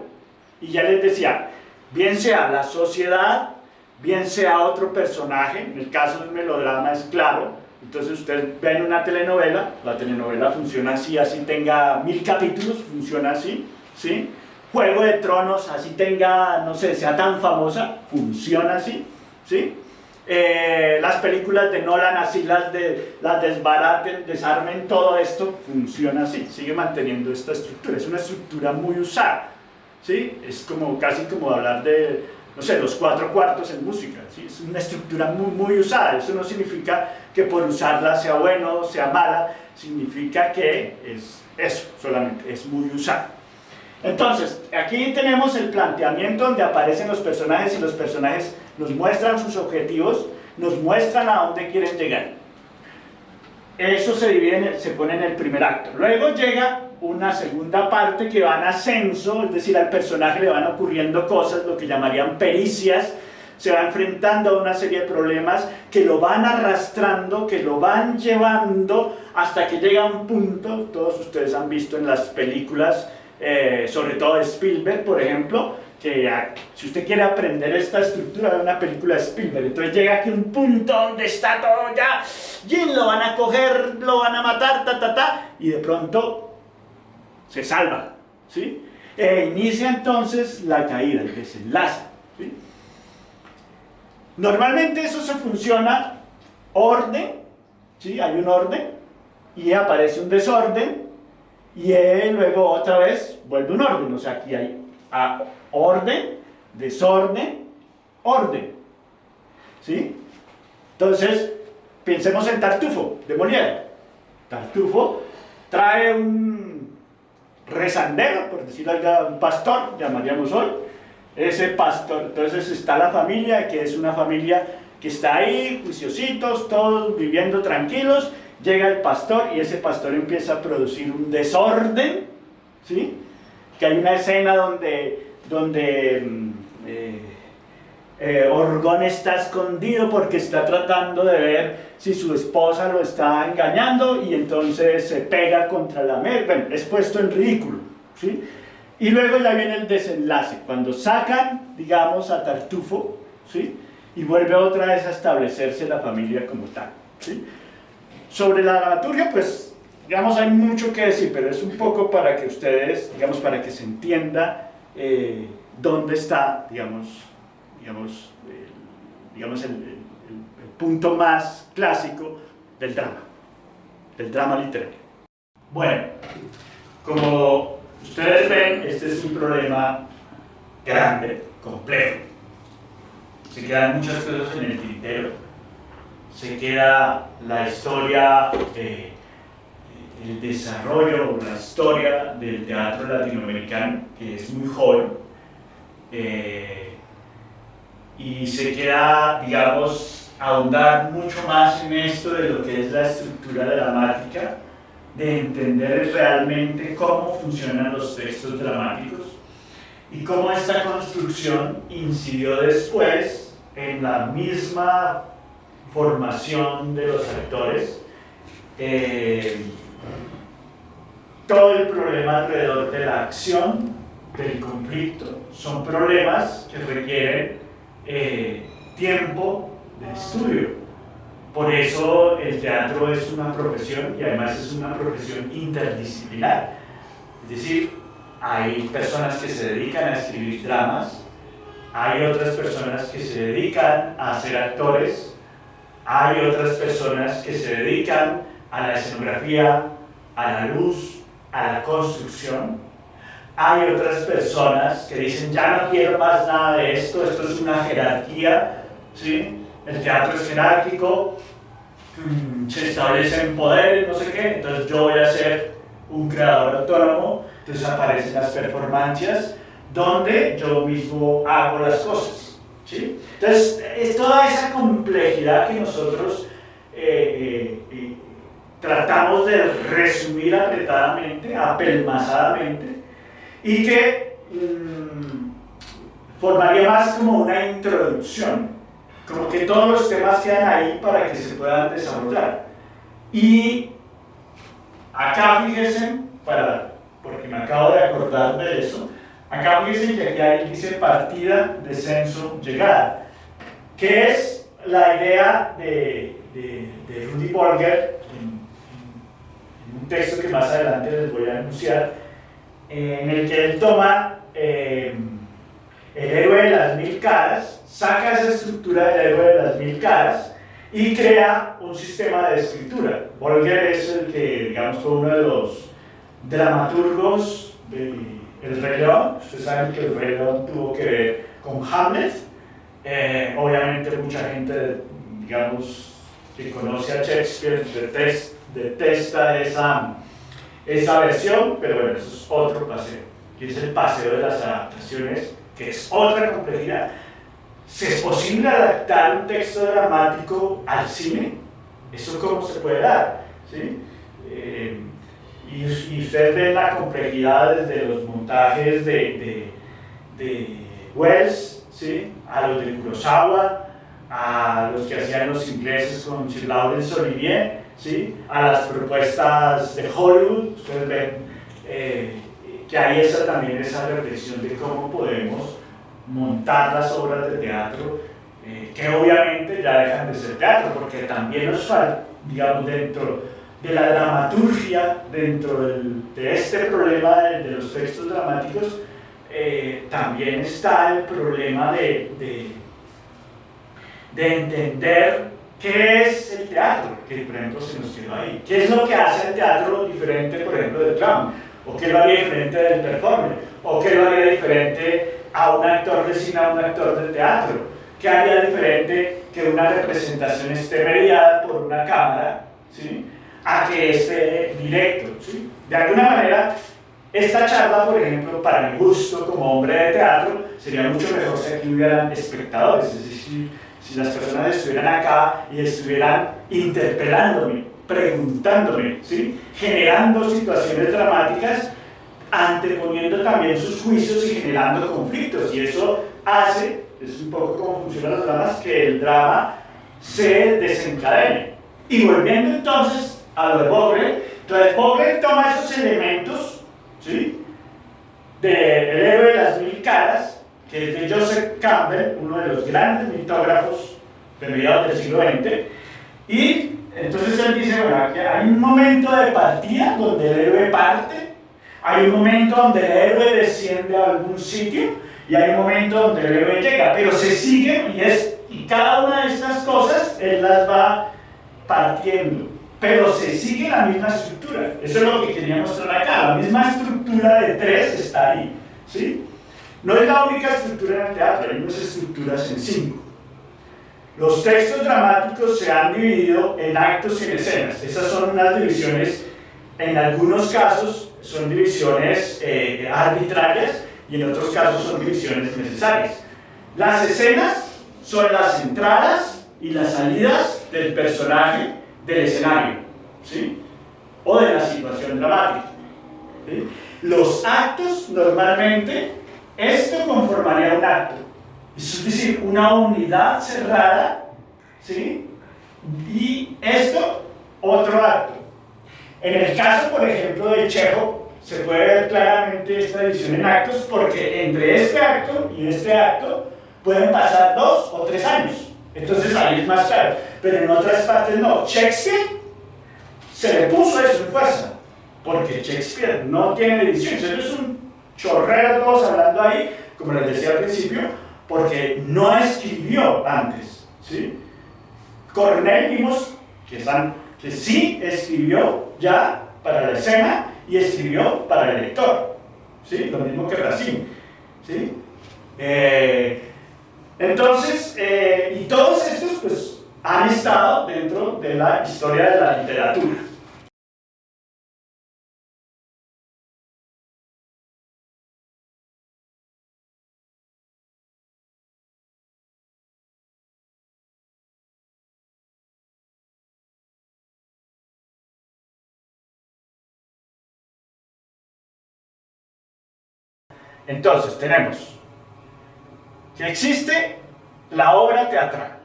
Y ya les decía, bien sea la sociedad, bien sea otro personaje, en el caso del melodrama es claro. Entonces ustedes ven una telenovela, la telenovela funciona así, así tenga 1000 capítulos, funciona así, ¿sí? Juego de Tronos, así tenga, no sé, sea tan famosa, funciona así, ¿sí? Las películas de Nolan, así las desbaraten, desarmen, todo esto funciona así, sigue manteniendo esta estructura, es una estructura muy usada, ¿sí? Es casi como hablar de, no sé, los 4/4 en música, ¿sí? Es una estructura muy, muy usada. Eso no significa que por usarla sea bueno o sea mala, significa que es eso, solamente es muy usada. Entonces, aquí tenemos el planteamiento donde aparecen los personajes y los personajes nos muestran sus objetivos, nos muestran a dónde quieren llegar. Eso se pone en el primer acto. Luego llega una segunda parte que va en ascenso, es decir, al personaje le van ocurriendo cosas, lo que llamarían pericias, se va enfrentando a una serie de problemas que lo van arrastrando, que lo van llevando hasta que llega a un punto, todos ustedes han visto en las películas, sobre todo de Spielberg, por ejemplo, que si usted quiere aprender esta estructura de una película de Spielberg, entonces llega aquí un punto donde está todo ya, y lo van a coger, lo van a matar, y de pronto se salva, ¿sí? Inicia entonces la caída, el desenlace, ¿sí? Normalmente eso se funciona orden, ¿sí? Hay un orden, y aparece un desorden, y luego otra vez vuelve un orden, o sea, aquí hay orden, desorden, orden, ¿sí? Entonces, pensemos en Tartufo, de Molière. Tartufo trae un rezandero, por decirlo algo, un pastor, llamaríamos hoy. Ese pastor, entonces está la familia, que es una familia que está ahí, juiciositos, todos viviendo tranquilos. Llega el pastor y ese pastor empieza a producir un desorden, ¿sí? Que hay una escena donde Orgón está escondido porque está tratando de ver si su esposa lo está engañando y entonces se pega contra la mesa, bueno, es puesto en ridículo, ¿sí? Y luego ya viene el desenlace, cuando sacan, digamos, a Tartufo, ¿sí? Y vuelve otra vez a establecerse la familia como tal, ¿sí? Sobre la dramaturgia, pues, digamos, hay mucho que decir, pero es un poco para que ustedes, digamos, para que se entienda dónde está, digamos el punto más clásico del drama literario. Bueno, como ustedes ven, este es un problema grande, complejo. Se quedan muchas cosas en el tintero. Se queda la historia, el desarrollo o la historia del teatro latinoamericano, que es muy joven, y se queda, digamos, ahondar mucho más en esto de lo que es la estructura dramática, de entender realmente cómo funcionan los textos dramáticos y cómo esta construcción incidió después en la misma formación de los actores, todo el problema alrededor de la acción, del conflicto, son problemas que requieren tiempo de estudio. Por eso el teatro es una profesión y además es una profesión interdisciplinar. Es decir, hay personas que se dedican a escribir dramas, hay otras personas que se dedican a ser actores, hay otras personas que se dedican a la escenografía, a la luz, a la construcción. Hay otras personas que dicen, ya no quiero más nada de esto, esto es una jerarquía, ¿sí? El teatro es jerárquico, se establecen poderes, no sé qué, entonces yo voy a ser un creador autónomo, entonces aparecen las performancias donde yo mismo hago las cosas, ¿sí? Entonces, es toda esa complejidad que nosotros tratamos de resumir apretadamente, apelmazadamente, y que formaría más como una introducción, como que todos los temas quedan ahí para que se puedan desarrollar. Y acá fíjense, porque me acabo de acordar de eso, acá fíjense que aquí ahí dice partida, descenso, llegada, que es la idea de Rudy Bolger, en un texto que más adelante les voy a anunciar, en el que él toma el héroe de las 1000 caras, saca esa estructura del héroe de las 1000 caras y crea un sistema de escritura. Bolger es el que, digamos, fue uno de los dramaturgos de El Rey León. Ustedes saben que El Rey León tuvo que ver con Hamlet. Obviamente mucha gente, digamos, que conoce a Shakespeare detesta esa versión, pero bueno, eso es otro paseo, que es el paseo de las adaptaciones, que es otra complejidad. ¿Si es posible adaptar un texto dramático al cine? ¿Eso cómo se puede dar? ¿Sí? Y usted ve la complejidad desde los montajes de Wells, ¿sí? A los de Kurosawa, a los que hacían los ingleses con Sir Laurence Olivier, ¿sí? A las propuestas de Hollywood. Ustedes ven que hay también esa reflexión de cómo podemos montar las obras de teatro, que obviamente ya dejan de ser teatro, porque también nos falta, digamos, dentro de la dramaturgia, dentro de este problema de los textos dramáticos, también está el problema de entender qué es el teatro, que por ejemplo se nos quedó ahí. ¿Qué es lo que hace el teatro diferente, por ejemplo, del drama? ¿O qué lo haría diferente del performance? ¿O qué lo haría diferente a un actor de cine, a un actor de teatro? ¿Qué haría diferente que una representación esté mediada por una cámara, ¿sí? A que esté directo, ¿sí? De alguna manera, esta charla, por ejemplo, para mi gusto como hombre de teatro, sería mucho mejor si aquí hubieran espectadores, es decir, si las personas estuvieran acá y estuvieran interpelándome, preguntándome, ¿sí? Generando situaciones dramáticas, anteponiendo también sus juicios y generando conflictos, y eso hace, es un poco como funcionan los dramas, que el drama se desencadene. Y volviendo entonces a lo de Bolger, entonces Bolger toma esos elementos, ¿sí? Del héroe de las 1000 caras, que es de Joseph Campbell, uno de los grandes mitógrafos de mediados del siglo XX, y entonces él dice, bueno, aquí hay un momento de partida donde el héroe parte, hay un momento donde el héroe desciende a algún sitio y hay un momento donde el héroe llega, pero se sigue y cada una de estas cosas él las va partiendo, pero se sigue la misma estructura. Eso es lo que quería mostrar acá, la misma estructura de 3 está ahí, ¿sí? No es la única estructura en el teatro, hay unas estructuras en 5. Los textos dramáticos se han dividido en actos y en escenas. Esas son unas divisiones, en algunos casos son divisiones arbitrarias y en otros casos son divisiones necesarias. Las escenas son las entradas y las salidas del personaje del escenario, ¿sí? O de la situación dramática, ¿sí? Los actos, normalmente, esto conformaría un acto. Es decir, una unidad cerrada, ¿sí? Y esto, otro acto. En el caso, por ejemplo, de Chekhov, se puede ver claramente esta división en actos porque entre este acto y este acto pueden pasar 2 o 3 años. Entonces ahí es más claro. Pero en otras partes no. Shakespeare se le puso eso en fuerza porque Shakespeare no tiene edición. Entonces es un chorrero todos hablando ahí, como les decía al principio, porque no escribió antes, ¿sí? Corneille vimos que sí escribió ya para la escena y escribió para el lector, ¿sí? Lo mismo que Racine, ¿sí? Entonces, y todos estos pues han estado dentro de la historia de la literatura. Entonces, tenemos que existe la obra teatral,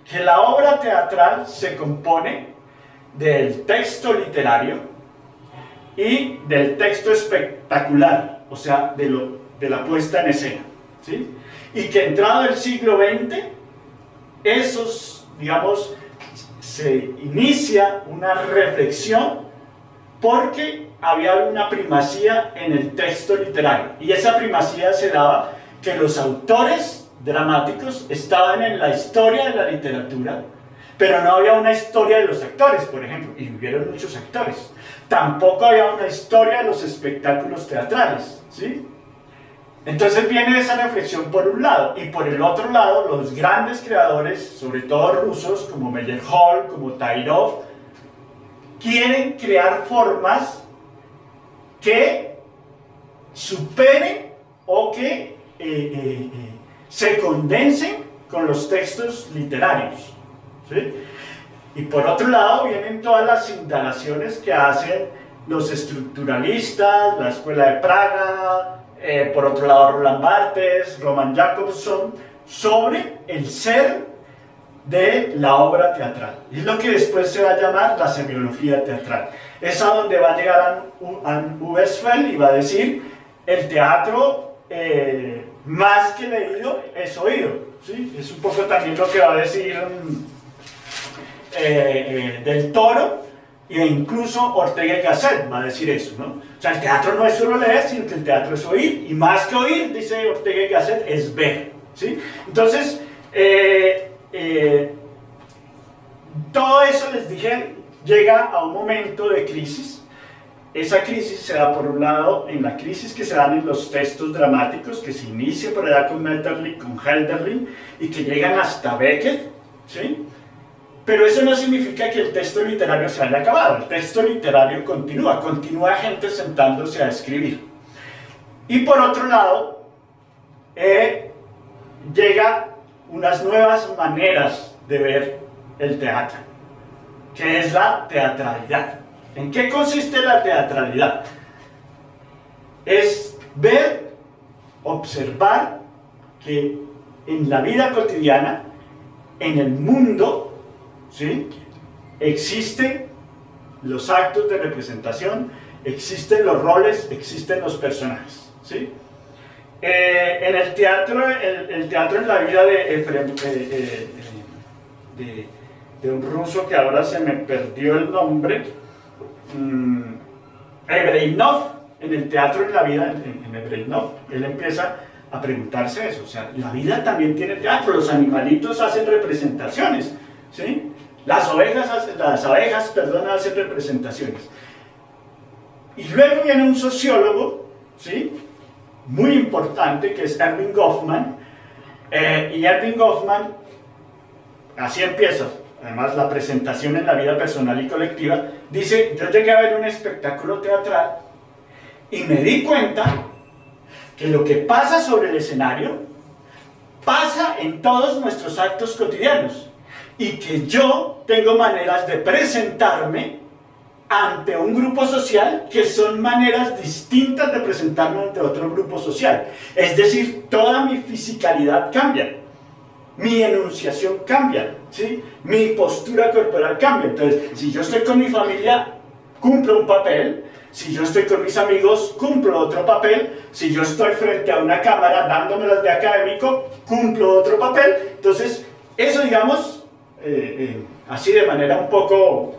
que la obra teatral se compone del texto literario y del texto espectacular, o sea, de la puesta en escena, ¿sí? Y que entrado el siglo XX, esos, digamos, se inicia una reflexión porque había una primacía en el texto literario, y esa primacía se daba que los autores dramáticos estaban en la historia de la literatura, pero no había una historia de los actores, por ejemplo, y hubieron muchos actores. Tampoco había una historia de los espectáculos teatrales, ¿sí? Entonces viene esa reflexión por un lado, y por el otro lado los grandes creadores, sobre todo rusos, como Meyerhold, como Tairov, quieren crear formas que superen o que se condensen con los textos literarios, ¿sí? Y por otro lado vienen todas las indagaciones que hacen los estructuralistas, la Escuela de Praga, por otro lado Roland Barthes, Roman Jakobson, sobre el ser de la obra teatral. Y es lo que después se va a llamar la semiología teatral. Es a donde va a llegar Anne Westphal y va a decir, el teatro más que leído es oído, ¿sí? Es un poco también lo que va a decir Del Toro, e incluso Ortega y Gasset va a decir eso, ¿no? O sea, el teatro no es solo leer, sino que el teatro es oír, y más que oír, dice Ortega y Gasset, es ver, ¿sí? Entonces, todo eso, les dije, llega a un momento de crisis. Esa crisis se da por un lado en la crisis que se dan en los textos dramáticos, que se inicia por allá con Maeterlinck, con Hölderlin, y que llegan hasta Beckett, ¿sí? Pero eso no significa que el texto literario se haya acabado. El texto literario continúa gente sentándose a escribir. Y por otro lado, llega unas nuevas maneras de ver el teatro, que es la teatralidad. ¿En qué consiste la teatralidad? Es ver, observar que en la vida cotidiana, en el mundo, ¿sí?, existen los actos de representación, existen los roles, existen los personajes, ¿sí? En el teatro, el teatro en la vida de un ruso que ahora se me perdió el nombre, Ebreinov, en el teatro en la vida, en Ebreinov, él empieza a preguntarse eso, o sea, la vida también tiene teatro, los animalitos hacen representaciones, ¿sí? Las abejas hacen representaciones. Y luego viene un sociólogo, ¿sí?, muy importante, que es Erving Goffman, y Erving Goffman, así empieza, además la presentación en la vida personal y colectiva, dice, yo llegué a ver un espectáculo teatral y me di cuenta que lo que pasa sobre el escenario pasa en todos nuestros actos cotidianos y que yo tengo maneras de presentarme ante un grupo social que son maneras distintas de presentarme ante otro grupo social. Es decir, toda mi fisicalidad cambia, mi enunciación cambia, ¿sí?, mi postura corporal cambia. Entonces, si yo estoy con mi familia, cumplo un papel. Si yo estoy con mis amigos, cumplo otro papel. Si yo estoy frente a una cámara dándomelas de académico, cumplo otro papel. Entonces, eso, digamos, así de manera un poco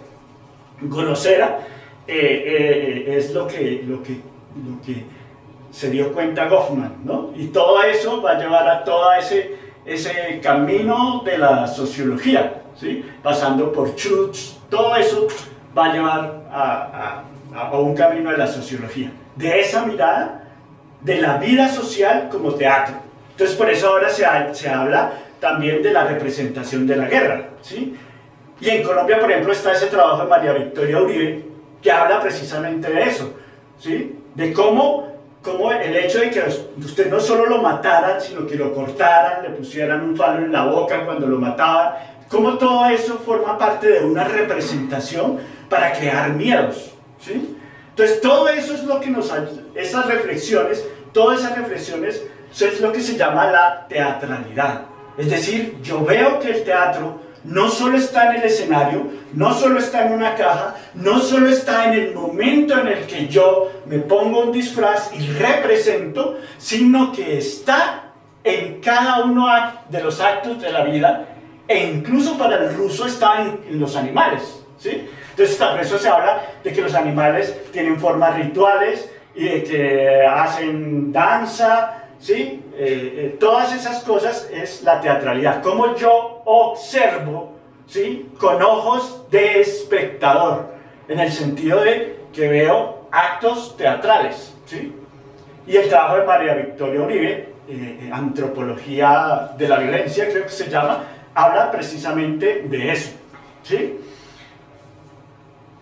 grosera, es lo que se dio cuenta Goffman, ¿no? Y todo eso va a llevar a todo ese camino de la sociología, ¿sí? Pasando por Schutz, todo eso va a llevar a un camino de la sociología, de esa mirada de la vida social como teatro. Entonces, por eso ahora se habla también de la representación de la guerra, ¿sí? Y en Colombia, por ejemplo, está ese trabajo de María Victoria Uribe, que habla precisamente de eso, ¿sí? De cómo el hecho de que usted no solo lo mataran, sino que lo cortaran, le pusieran un palo en la boca cuando lo mataban, cómo todo eso forma parte de una representación para crear miedos, ¿sí? Entonces, todo eso es lo que nos ayuda, todas esas reflexiones, eso es lo que se llama la teatralidad. Es decir, yo veo que el teatro no solo está en el escenario, no solo está en una caja, no solo está en el momento en el que yo me pongo un disfraz y represento, sino que está en cada uno de los actos de la vida, e incluso para el ruso está en los animales, ¿sí? Entonces, por eso se habla de que los animales tienen formas rituales y de que hacen danza, ¿sí? Todas esas cosas es la teatralidad. Como yo observo, ¿sí? Con ojos de espectador, en el sentido de que veo actos teatrales, ¿sí? Y el trabajo de María Victoria Uribe, Antropología de la Violencia, creo que se llama, habla precisamente de eso, ¿sí?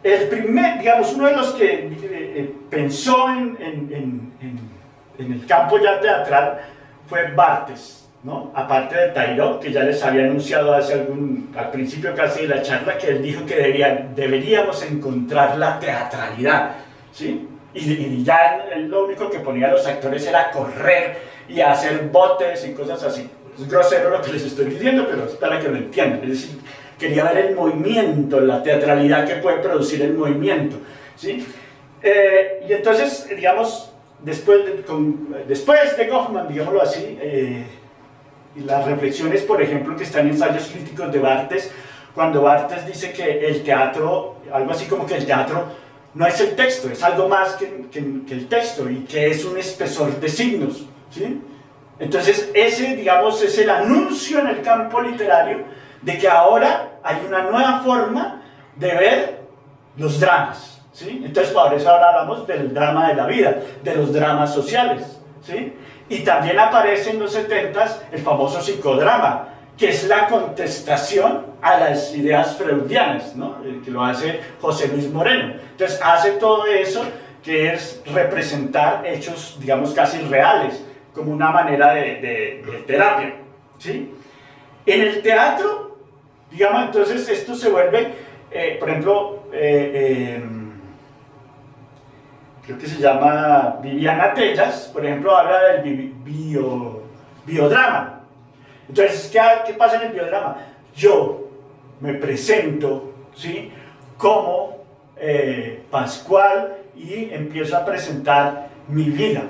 El primer, digamos, uno de los que pensó en el campo ya teatral fue Barthes, ¿no? Aparte de Tairot, que ya les había anunciado al principio casi de la charla, que él dijo que deberíamos encontrar la teatralidad, ¿sí? Y ya él lo único que ponía a los actores era correr y hacer botes y cosas así. Es grosero lo que les estoy diciendo, pero es para que lo entiendan. Es decir, quería ver el movimiento, la teatralidad que puede producir el movimiento, ¿sí? Y entonces, digamos, después de Goffman, digámoslo así, y las reflexiones, por ejemplo, que están en Ensayos Críticos de Barthes, cuando Barthes dice que el teatro, algo así como que el teatro no es el texto, es algo más que el texto, y que es un espesor de signos, ¿sí? Entonces, ese, digamos, es el anuncio en el campo literario de que ahora hay una nueva forma de ver los dramas, ¿sí? Entonces, por eso ahora hablamos del drama de la vida, de los dramas sociales, ¿sí? Y también aparece en los 70s el famoso psicodrama, que es la contestación a las ideas freudianas, ¿no? Que lo hace José Luis Moreno. Entonces, hace todo eso, que es representar hechos, digamos, casi reales, como una manera de terapia, ¿sí? En el teatro, digamos, entonces esto se vuelve, por ejemplo, creo que se llama Viviana Tellas, por ejemplo, habla del biodrama. Entonces, ¿qué pasa en el biodrama? Yo me presento, ¿sí? Como Pascual y empiezo a presentar mi vida,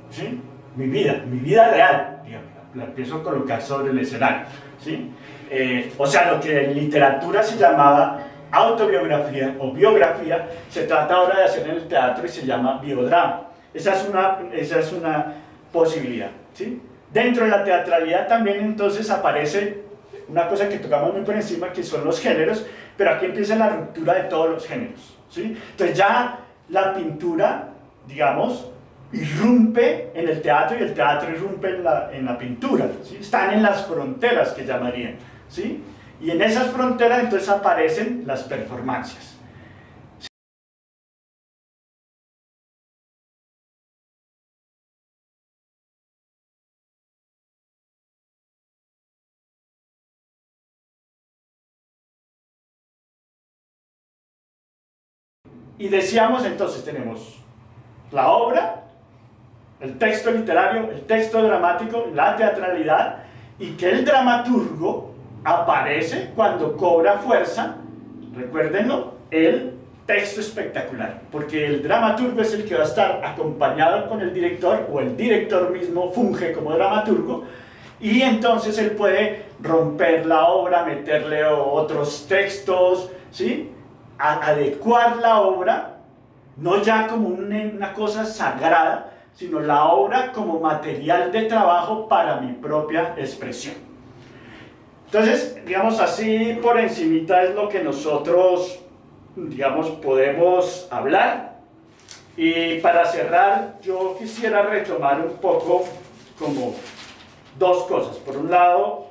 ¿sí? Mi vida real, digamos, la empiezo a colocar sobre el escenario, ¿sí? O sea, lo que en literatura se llamaba autobiografía o biografía, se trata ahora de hacer en el teatro y se llama biodrama. Esa es una posibilidad, ¿sí? Dentro de la teatralidad también entonces aparece una cosa que tocamos muy por encima, que son los géneros, pero aquí empieza la ruptura de todos los géneros, ¿sí? Entonces ya la pintura, digamos, irrumpe en el teatro y el teatro irrumpe en la pintura, ¿sí? Están en las fronteras que llamarían, ¿sí? Y en esas fronteras entonces aparecen las performancias. Y decíamos entonces, tenemos la obra, el texto literario, el texto dramático, la teatralidad, y que el dramaturgo aparece cuando cobra fuerza, recuérdenlo, el texto espectacular, porque el dramaturgo es el que va a estar acompañado con el director, o el director mismo funge como dramaturgo, y entonces él puede romper la obra, meterle otros textos, ¿sí? Adecuar la obra, no ya como una cosa sagrada, sino la obra como material de trabajo para mi propia expresión. Entonces, digamos así, por encimita es lo que nosotros, digamos, podemos hablar. Y para cerrar, yo quisiera retomar un poco como dos cosas. Por un lado,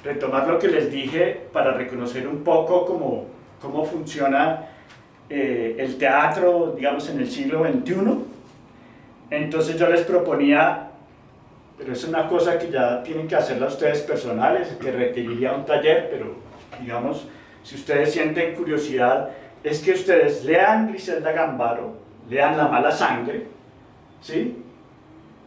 retomar lo que les dije para reconocer un poco cómo funciona el teatro, digamos, en el siglo XXI. Entonces yo les proponía, pero es una cosa que ya tienen que hacerla ustedes personales, que requeriría un taller, pero digamos, si ustedes sienten curiosidad, es que ustedes lean Griselda Gambaro, lean La mala sangre, ¿sí?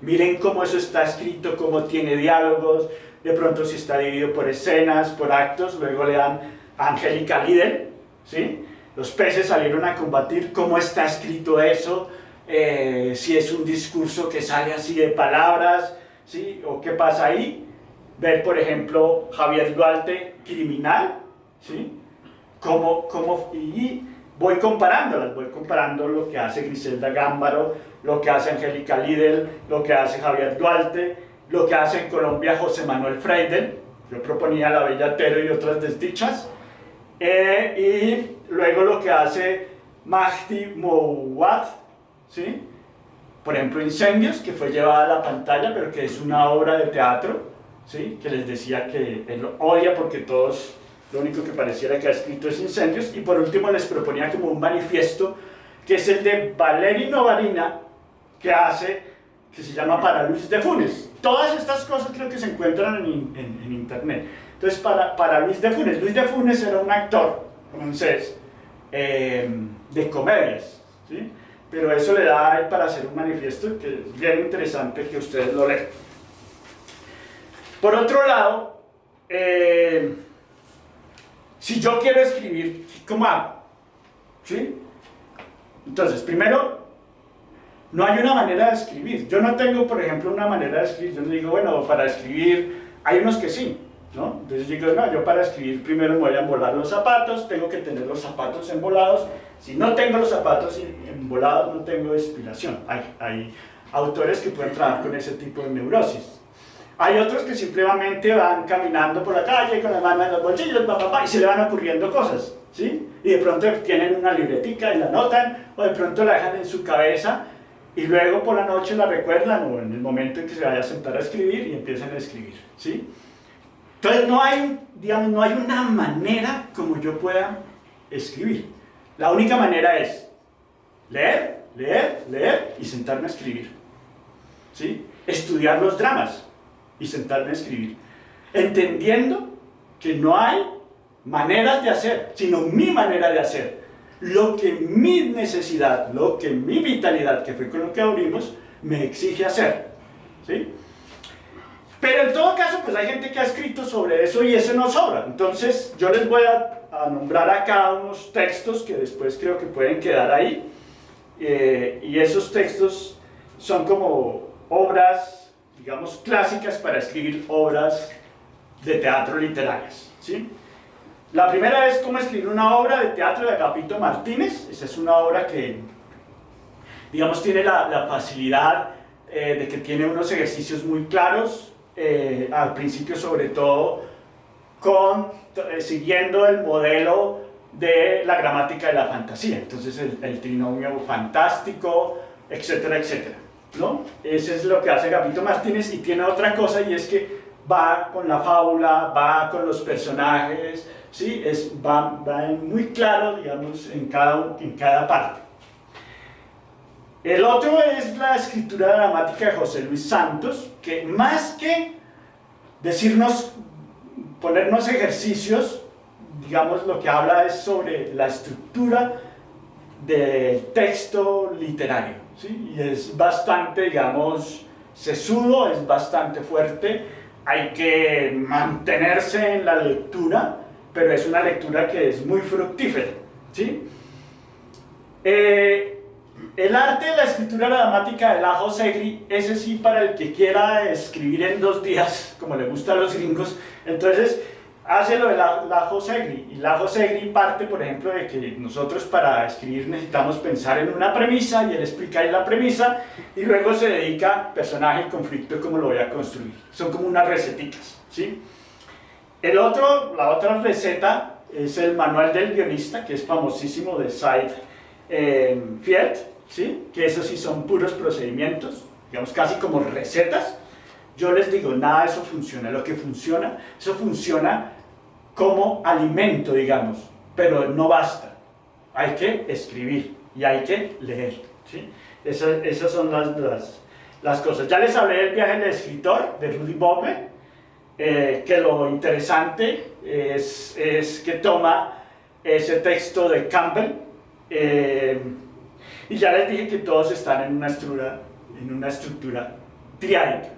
Miren cómo eso está escrito, cómo tiene diálogos, de pronto si está dividido por escenas, por actos, luego lean a Angélica Lidl, ¿sí? Los peces salieron a combatir, cómo está escrito eso, si es un discurso que sale así de palabras, ¿sí? O qué pasa ahí. Ver, por ejemplo, Javier Duarte, Criminal, ¿sí? Y voy comparando lo que hace Griselda Gámbaro, lo que hace Angélica Lidl, lo que hace Javier Duarte, lo que hace en Colombia José Manuel Freidel. Yo proponía La Bella Atero y otras desdichas. Y luego lo que hace Mahdi Mouawad, ¿sí? Por ejemplo, Incendios, que fue llevada a la pantalla, pero que es una obra de teatro, ¿sí? Que les decía que él lo odia porque todos, lo único que pareciera que ha escrito es Incendios. Y por último les proponía como un manifiesto, que es el de Valeri Novarina, que se llama Para Luis de Funes. Todas estas cosas creo que se encuentran en internet. Entonces, para Luis de Funes era un actor francés de comedias, ¿sí? Pero eso le da para hacer un manifiesto que es bien interesante que ustedes lo lean. Por otro lado, si yo quiero escribir, ¿cómo hago? ¿Sí? Entonces, primero, no hay una manera de escribir. Yo no tengo, por ejemplo, una manera de escribir. Yo no digo, bueno, para escribir, hay unos que sí, ¿no? Entonces digo, no, yo para escribir primero me voy a embolar los zapatos, tengo que tener los zapatos embolados. Si no tengo los zapatos embolados, no tengo inspiración. Hay autores que pueden trabajar con ese tipo de neurosis. Hay otros que simplemente van caminando por la calle con la mano en los bolsillos, y se le van ocurriendo cosas, ¿sí? Y de pronto tienen una libretica y la anotan, o de pronto la dejan en su cabeza, y luego por la noche la recuerdan, o en el momento en que se vaya a sentar a escribir, y empiezan a escribir, ¿sí? Entonces no hay, digamos, no hay una manera como yo pueda escribir. La única manera es leer, leer, leer y sentarme a escribir, ¿sí? Estudiar los dramas y sentarme a escribir, entendiendo que no hay maneras de hacer, sino mi manera de hacer, lo que mi necesidad, lo que mi vitalidad, que fue con lo que abrimos, me exige hacer, ¿sí? Pero en todo caso, pues hay gente que ha escrito sobre eso y eso no sobra. Entonces yo les voy a nombrar acá unos textos que después creo que pueden quedar ahí, y esos textos son como obras, digamos, clásicas para escribir obras de teatro literarias, ¿sí? La primera es cómo escribir una obra de teatro de Agapito Martínez. Esa es una obra que, digamos, tiene la facilidad de que tiene unos ejercicios muy claros, al principio sobre todo, siguiendo el modelo de la gramática de la fantasía. Entonces el trinomio fantástico, etcétera, etcétera, ¿no? Eso es lo que hace Agapito Martínez, y tiene otra cosa, y es que va con la fábula, va con los personajes, ¿sí? Va muy claro, digamos, en cada parte. El otro es la escritura dramática de José Luis Santos, que más que decirnos, ponernos ejercicios, digamos, lo que habla es sobre la estructura del texto literario, ¿sí? Y es bastante, digamos, sesudo, es bastante fuerte. Hay que mantenerse en la lectura pero es una lectura que es muy fructífera, ¿sí? El arte de la escritura dramática de Lajo Segri, ese sí para el que quiera escribir en 2 días, como le gusta a los gringos, entonces hace lo de Lajo Segri. Y Lajo Segri parte, por ejemplo, de que nosotros para escribir necesitamos pensar en una premisa y él explica ahí la premisa y luego se dedica personaje y conflicto, cómo lo voy a construir. Son como unas receticas, ¿sí? La otra receta es el manual del guionista, que es famosísimo, de Said Fiat, ¿sí? Que esos sí son puros procedimientos, digamos casi como recetas. Yo les digo, nada de eso funciona. Lo que funciona, eso funciona como alimento, digamos, pero no basta. Hay que escribir y hay que leer, ¿sí? Esas son las cosas. Ya les hablé del viaje del escritor, de Rudy Bogler, que lo interesante es que toma ese texto de Campbell, y ya les dije que todos están en una estructura triádica.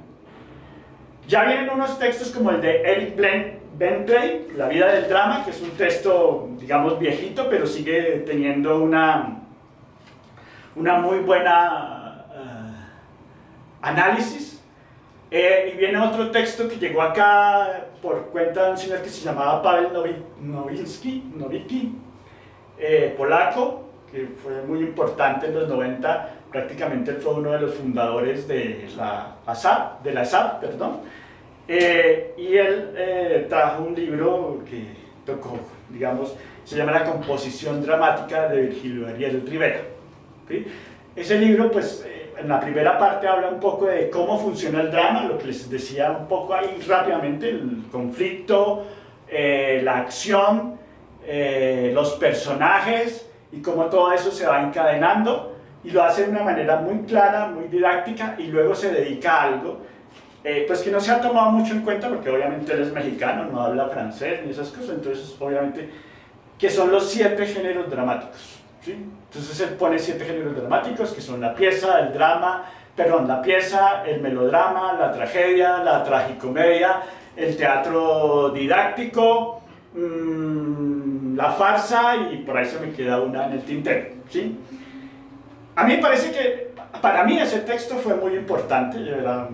Ya vienen unos textos como el de Eric Bentley, La vida del drama, que es un texto, digamos, viejito, pero sigue teniendo una muy buena análisis. Y viene otro texto que llegó acá por cuenta de un señor que se llamaba Paweł Nowicki, polaco, que fue muy importante en los 90, prácticamente él fue uno de los fundadores de la ASAP, perdón. Y él trajo un libro que tocó, digamos, se llama La composición dramática de Virgilio Ariel Rivera, ¿sí? Ese libro, pues, en la primera parte habla un poco de cómo funciona el drama, lo que les decía un poco ahí rápidamente, el conflicto, la acción, los personajes y cómo todo eso se va encadenando, y lo hace de una manera muy clara, muy didáctica, y luego se dedica a algo pues que no se ha tomado mucho en cuenta, porque obviamente él es mexicano, no habla francés ni esas cosas, entonces obviamente que son los 7 géneros dramáticos, ¿sí? Entonces él pone 7 géneros dramáticos, que son la pieza, el la pieza, el melodrama, la tragedia, la tragicomedia, el teatro didáctico, la farsa, y por ahí se me queda una en el tintero, ¿sí? A mí me parece que, para mí ese texto fue muy importante. Yo era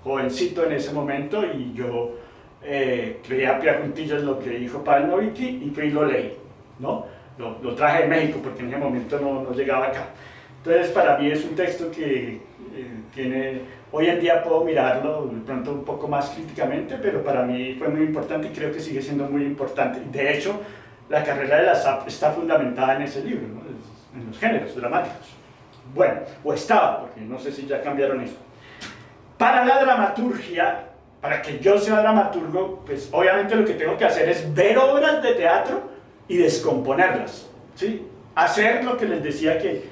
jovencito en ese momento y yo creía a pie juntillas lo que dijo Paweł Nowicki y fui y lo leí, ¿no? Lo traje de México porque en ese momento no llegaba acá. Entonces para mí es un texto que hoy en día puedo mirarlo de pronto un poco más críticamente, pero para mí fue muy importante y creo que sigue siendo muy importante. De hecho, la carrera de la SAP está fundamentada en ese libro, ¿no? En los géneros dramáticos. Bueno, o estaba, porque no sé si ya cambiaron eso. Para la dramaturgia, para que yo sea dramaturgo, pues obviamente lo que tengo que hacer es ver obras de teatro y descomponerlas, ¿sí? Hacer lo que les decía que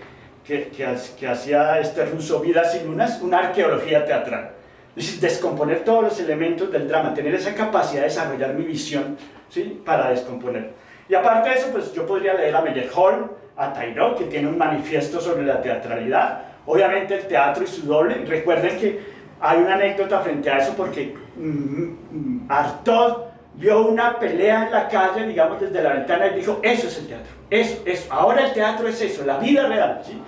hacía este ruso, Vidas y Lunas, una arqueología teatral. Es decir, descomponer todos los elementos del drama, tener esa capacidad de desarrollar mi visión, ¿sí? Para descomponer. Y aparte de eso, pues yo podría leer a Meyerhold, a Tairot, que tiene un manifiesto sobre la teatralidad, obviamente el teatro y su doble. Recuerden que hay una anécdota frente a eso, porque Artaud vio una pelea en la calle, digamos, desde la ventana, y dijo, eso es el teatro, eso, ahora el teatro es eso, la vida real, ¿sí?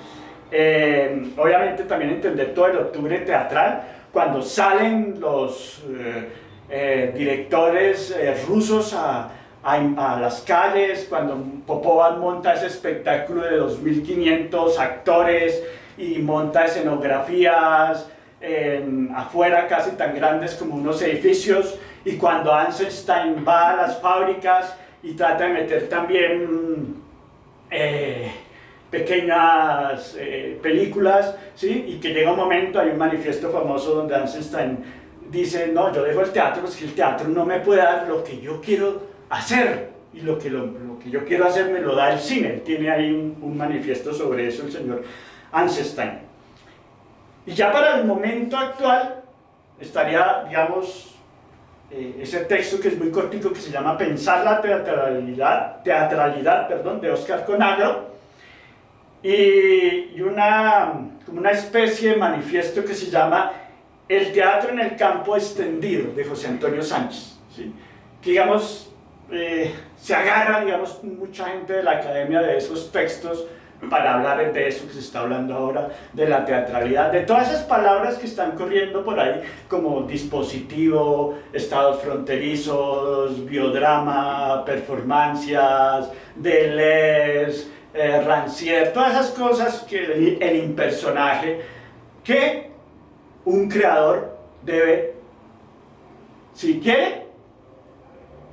Obviamente también entender todo el octubre teatral, cuando salen los directores rusos a las calles, cuando Popov monta ese espectáculo de 2.500 actores y monta escenografías afuera casi tan grandes como unos edificios, y cuando Eisenstein va a las fábricas y trata de meter también pequeñas películas, ¿sí? Y que llega un momento, hay un manifiesto famoso donde Eisenstein dice, no, yo dejo el teatro, porque el teatro no me puede dar lo que yo quiero hacer, y lo que yo quiero hacer me lo da el cine. Él tiene ahí un manifiesto sobre eso, el señor Eisenstein. Y ya para el momento actual estaría, digamos, ese texto que es muy cortico, que se llama Pensar la teatralidad, de Óscar Conagro, y como una especie de manifiesto que se llama El teatro en el campo extendido, de José Antonio Sánchez, ¿sí? Que, digamos, se agarra, digamos, mucha gente de la academia de esos textos para hablar de eso que se está hablando ahora, de la teatralidad, de todas esas palabras que están corriendo por ahí, como dispositivo, estados fronterizos, biodrama, performancias, Deleuze, Rancière, todas esas cosas que el impersonaje, que un creador debe, si quiere,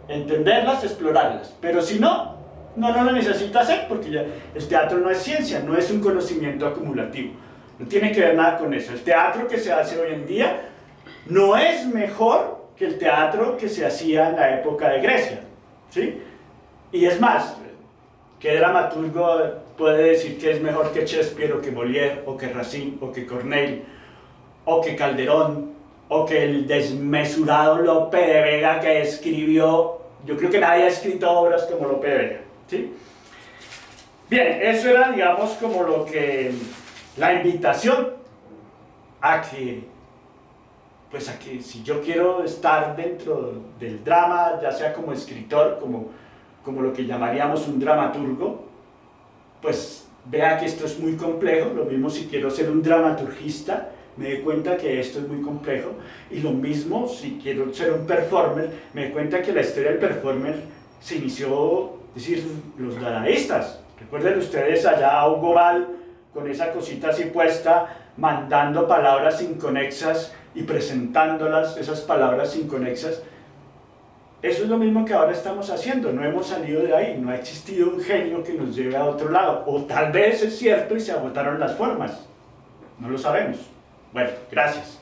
entenderlas, explorarlas, pero si no, no lo necesita hacer, porque ya el teatro no es ciencia, no es un conocimiento acumulativo, no tiene que ver nada con eso. El teatro que se hace hoy en día no es mejor que el teatro que se hacía en la época de Grecia, ¿sí? Y es más, ¿qué dramaturgo puede decir que es mejor que Shakespeare, o que Molière, o que Racine, o que Corneille, o que Calderón, o que el desmesurado Lope de Vega, que escribió? Yo creo que nadie ha escrito obras como Lope de Vega, ¿sí? Bien, eso era, digamos, como lo que, la invitación a que, pues a que si yo quiero estar dentro del drama, ya sea como escritor, como lo que llamaríamos un dramaturgo, pues vea que esto es muy complejo. Lo mismo si quiero ser un dramaturgista, me doy cuenta que esto es muy complejo, y lo mismo si quiero ser un performer, me doy cuenta que la historia del performer se inició, es decir, los dadaístas. Recuerden ustedes allá a Hugo Ball con esa cosita así puesta, mandando palabras inconexas y presentándolas, esas palabras inconexas. Eso es lo mismo que ahora estamos haciendo, no hemos salido de ahí, no ha existido un genio que nos lleve a otro lado, o tal vez es cierto y se agotaron las formas, no lo sabemos. Bueno, gracias.